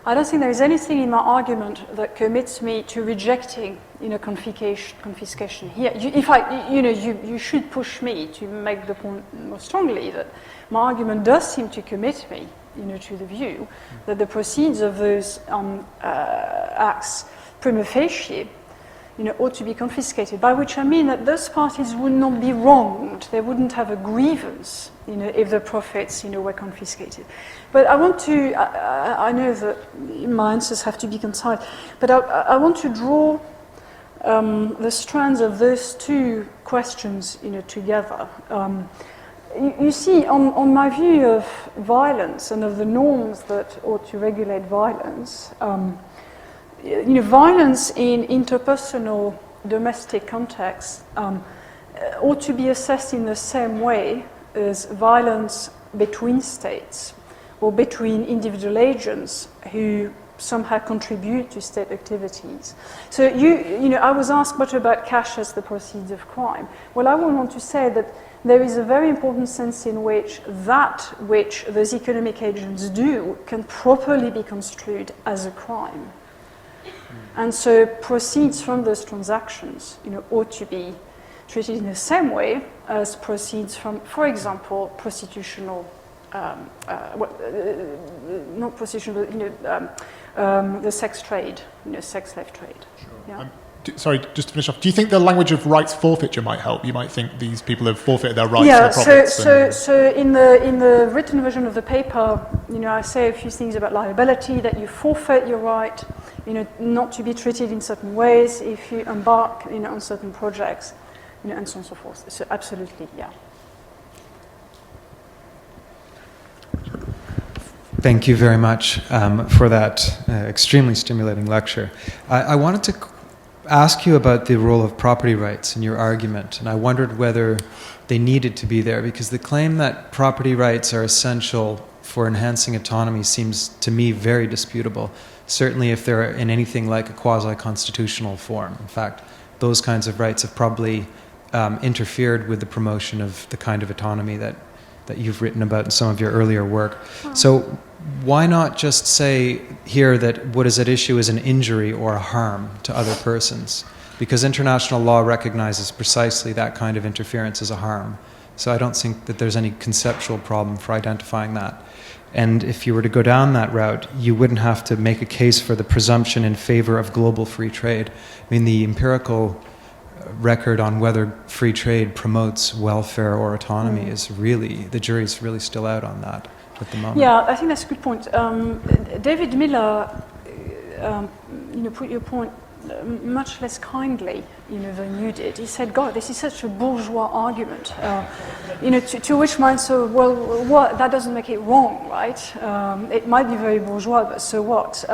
I don't think there is anything in my argument that commits me to rejecting, confiscation here. You should push me to make the point more strongly that my argument does seem to commit me, to the view that the proceeds of those acts prima facie, ought to be confiscated. By which I mean that those parties would not be wronged; they wouldn't have a grievance, if the profits, were confiscated. But I want to. I know that my answers have to be concise, but I want to draw the strands of those two questions, together. You see, on my view of violence and of the norms that ought to regulate violence, violence in interpersonal domestic contexts ought to be assessed in the same way as violence between states or between individual agents who somehow contribute to state activities. So I was asked what about cash as the proceeds of crime? Well, I would want to say that there is a very important sense in which that which those economic agents do can properly be construed as a crime. And so proceeds from those transactions, ought to be treated in the same way as proceeds from, for example, prostitutional, not prostitution, but the sex trade, sex slave trade. Sure. Yeah. sorry, just to finish off, do you think the language of rights forfeiture might help? You might think these people have forfeited their rights, Yeah, their profits. so in the written version of the paper, I say a few things about liability, that you forfeit your right, not to be treated in certain ways if you embark, on certain projects, and so on and so forth. So absolutely, yeah. Thank you very much for that extremely stimulating lecture. I wanted to ask you about the role of property rights in your argument, and I wondered whether they needed to be there, because the claim that property rights are essential for enhancing autonomy seems to me very disputable, certainly if they're in anything like a quasi-constitutional form. In fact, those kinds of rights have probably interfered with the promotion of the kind of autonomy that you've written about in some of your earlier work. So why not just say here that what is at issue is an injury or a harm to other persons? Because international law recognizes precisely that kind of interference as a harm. So I don't think that there's any conceptual problem for identifying that. And if you were to go down that route, you wouldn't have to make a case for the presumption in favor of global free trade. I mean, the empirical record on whether free trade promotes welfare or autonomy is really, the jury's really still out on that at the moment. Yeah, I think that's a good point. David Miller, put your point much less kindly, than you did. He said, "God, this is such a bourgeois argument." To which mine said, "Well, what? That doesn't make it wrong, right? It might be very bourgeois, but so what?"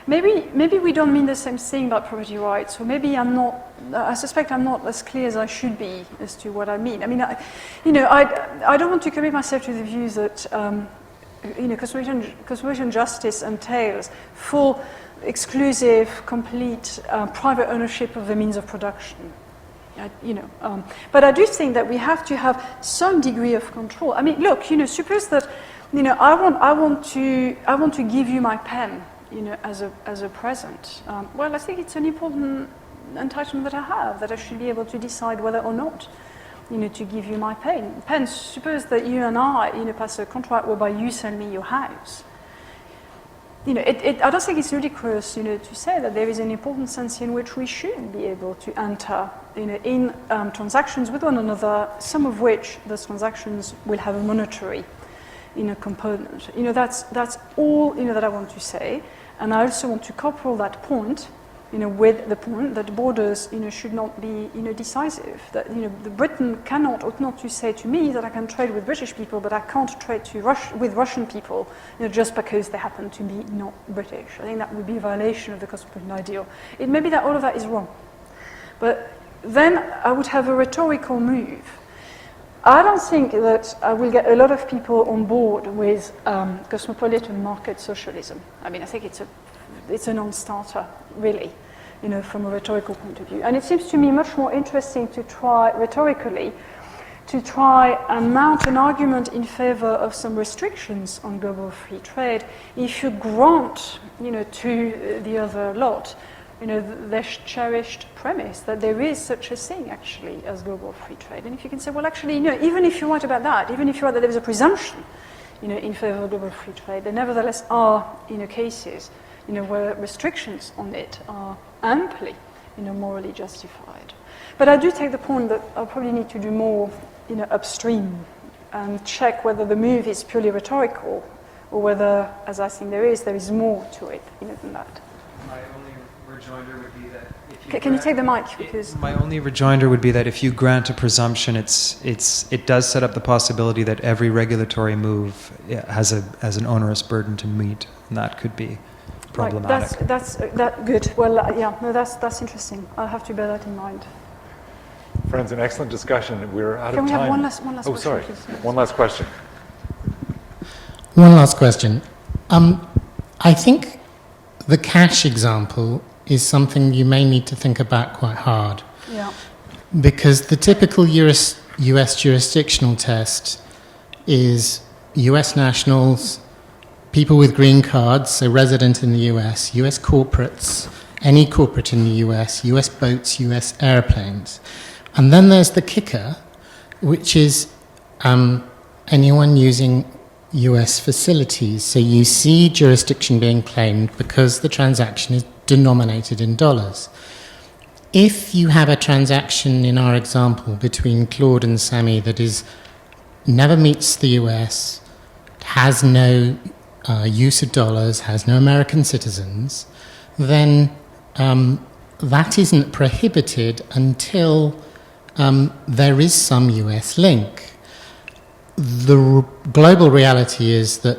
Maybe we don't mean the same thing about property rights, or maybe I suspect I'm not as clear as I should be as to what I mean. I mean, I don't want to commit myself to the view that, cosmopolitan justice entails full, exclusive, complete private ownership of the means of production. But I do think that we have to have some degree of control. I mean, look, suppose that, I want to give you my pen, as a present. Well, I think it's an important entitlement that I have, that I should be able to decide whether or not, to give you my pen. Suppose that you and I, pass a contract whereby you sell me your house. I don't think it's ludicrous, to say that there is an important sense in which we should be able to enter, in transactions with one another, some of which those transactions will have a monetary, component. That's all, that I want to say. And I also want to couple that point, with the point that borders, should not be, decisive. That, the Britain ought not to say to me that I can trade with British people, but I can't trade with Russian people, just because they happen to be not British. I think that would be a violation of the cosmopolitan ideal. It may be that all of that is wrong, but then I would have a rhetorical move. I don't think that I will get a lot of people on board with cosmopolitan market socialism. I mean, I think it's a non-starter, really, from a rhetorical point of view. And it seems to me much more interesting to try, rhetorically, and mount an argument in favor of some restrictions on global free trade if you grant, to the other lot, the cherished premise that there is such a thing, actually, as global free trade. And if you can say, well, actually, even if you're right about that, even if you're right that there is a presumption, in favor of global free trade, there nevertheless are, cases, where restrictions on it are amply, morally justified. But I do take the point that I'll probably need to do more, upstream and check whether the move is purely rhetorical or whether, as I think there is more to it, than that. My only rejoinder would be that if you Can you take the mic? Because my only rejoinder would be that if you grant a presumption, it does set up the possibility that every regulatory move has an onerous burden to meet, and that could be problematic. Right, that's good. Well, that's interesting. I'll have to bear that in mind. Friends, an excellent discussion. We're out of time. Can we have one last question? Sorry. Please? One last question. One last question. I think the cash example is something you may need to think about quite hard. Yeah. Because the typical US jurisdictional test is US nationals, people with green cards, so resident in the US corporates, any corporate in the US boats, US airplanes. And then there's the kicker, which is anyone using US facilities. So you see jurisdiction being claimed because the transaction is denominated in dollars. If you have a transaction, in our example, between Claude and Sammy that is never meets the US, has no use of dollars, has no American citizens, then that isn't prohibited until there is some US link. The global reality is that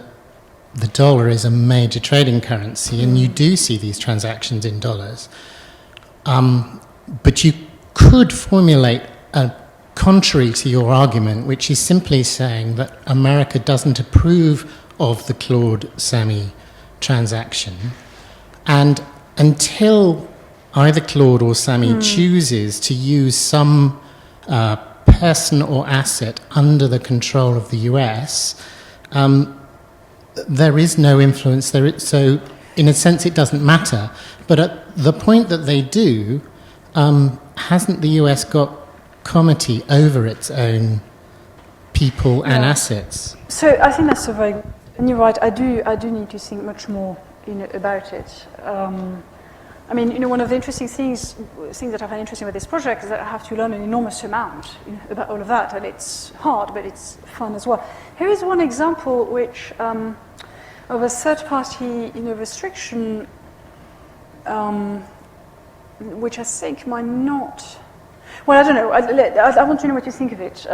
the dollar is a major trading currency, and you do see these transactions in dollars. But you could formulate a contrary to your argument, which is simply saying that America doesn't approve of the Claude-Sammy transaction, and until either Claude or Sammy chooses to use some person or asset under the control of the US, there is no influence there. So, in a sense, it doesn't matter. But at the point that they do, hasn't the US got comity over its own people and assets? So I think that's a very, and you're right. I do need to think much more, about it. I mean, one of the interesting things that I find interesting with this project is that I have to learn an enormous amount about all of that, and it's hard, but it's fun as well. Here is one example which of a third-party, restriction, which I think might not. Well, I don't know. I want to know what you think of it.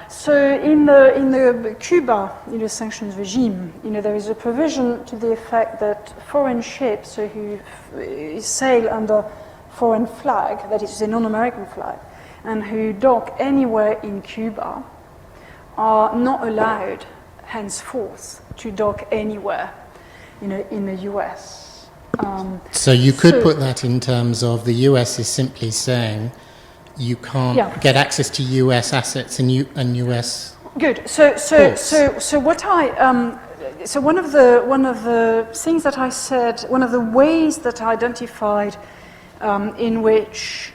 So, in the Cuba, sanctions regime, there is a provision to the effect that foreign ships who sail under foreign flag, that is a non-American flag, and who dock anywhere in Cuba, are not allowed henceforth to dock anywhere, in the U.S. So you could put that in terms of the US is simply saying you can't get access to US assets and US. Good. So what I so one of the things that I said, one of the ways that I identified in which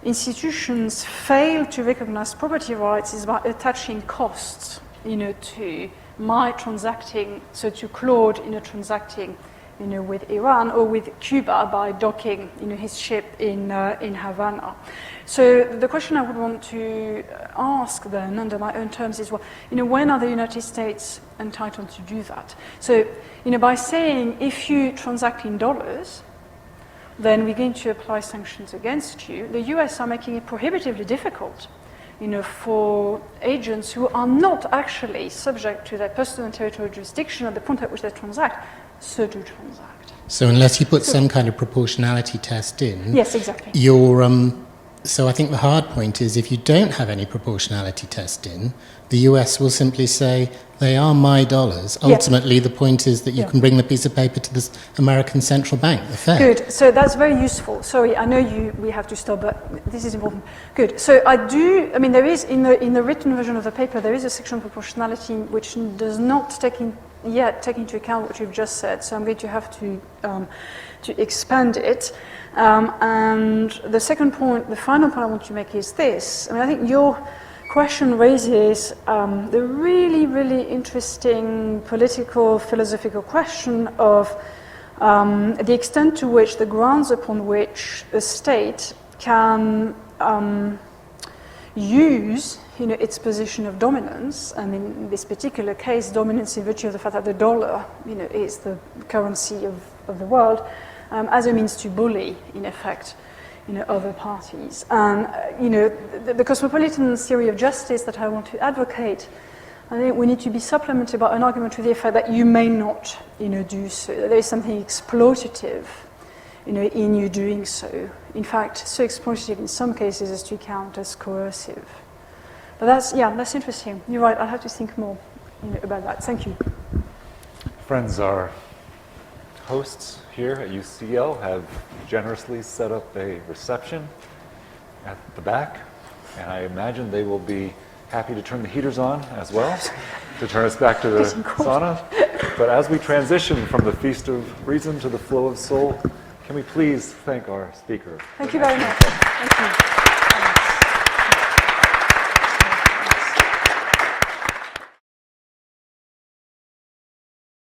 institutions fail to recognize property rights is by attaching costs, to my transacting, so to Claude, transacting, with Iran or with Cuba by docking, his ship in Havana. So the question I would want to ask then, under my own terms, is, well, when are the United States entitled to do that? So, by saying if you transact in dollars, then we're going to apply sanctions against you. The US are making it prohibitively difficult, for agents who are not actually subject to their personal and territorial jurisdiction at the point at which they transact, so to transact. So unless you put some kind of proportionality test in, yes, exactly. So I think the hard point is if you don't have any proportionality test in, the US will simply say, they are my dollars. Ultimately, the point is that you can bring the piece of paper to the American Central Bank, the Fed. Good. So that's very useful. Sorry, I know we have to stop, but this is important. Good. So there is, in the written version of the paper, there is a section on proportionality which does not take into account what you've just said. So I'm going to have to expand it. And the second point, the final point I want to make is this. I think your question raises the really, really interesting political, philosophical question of the extent to which the grounds upon which a state can use its position of dominance, and in this particular case, dominance in virtue of the fact that the dollar is the currency of the world, as a means to bully, in effect, other parties. And, the cosmopolitan theory of justice that I want to advocate, I think we need to be supplemented by an argument to the effect that you may not, do so. There is something exploitative, in you doing so. In fact, so exploitative in some cases as to count as coercive. But that's interesting. You're right, I'll have to think more, about that. Thank you. Friends, our hosts here at UCL have generously set up a reception at the back, and I imagine they will be happy to turn the heaters on as well to turn us back to the sauna. But as we transition from the feast of reason to the flow of soul, can we please thank our speaker? Thank you very much. Thank you.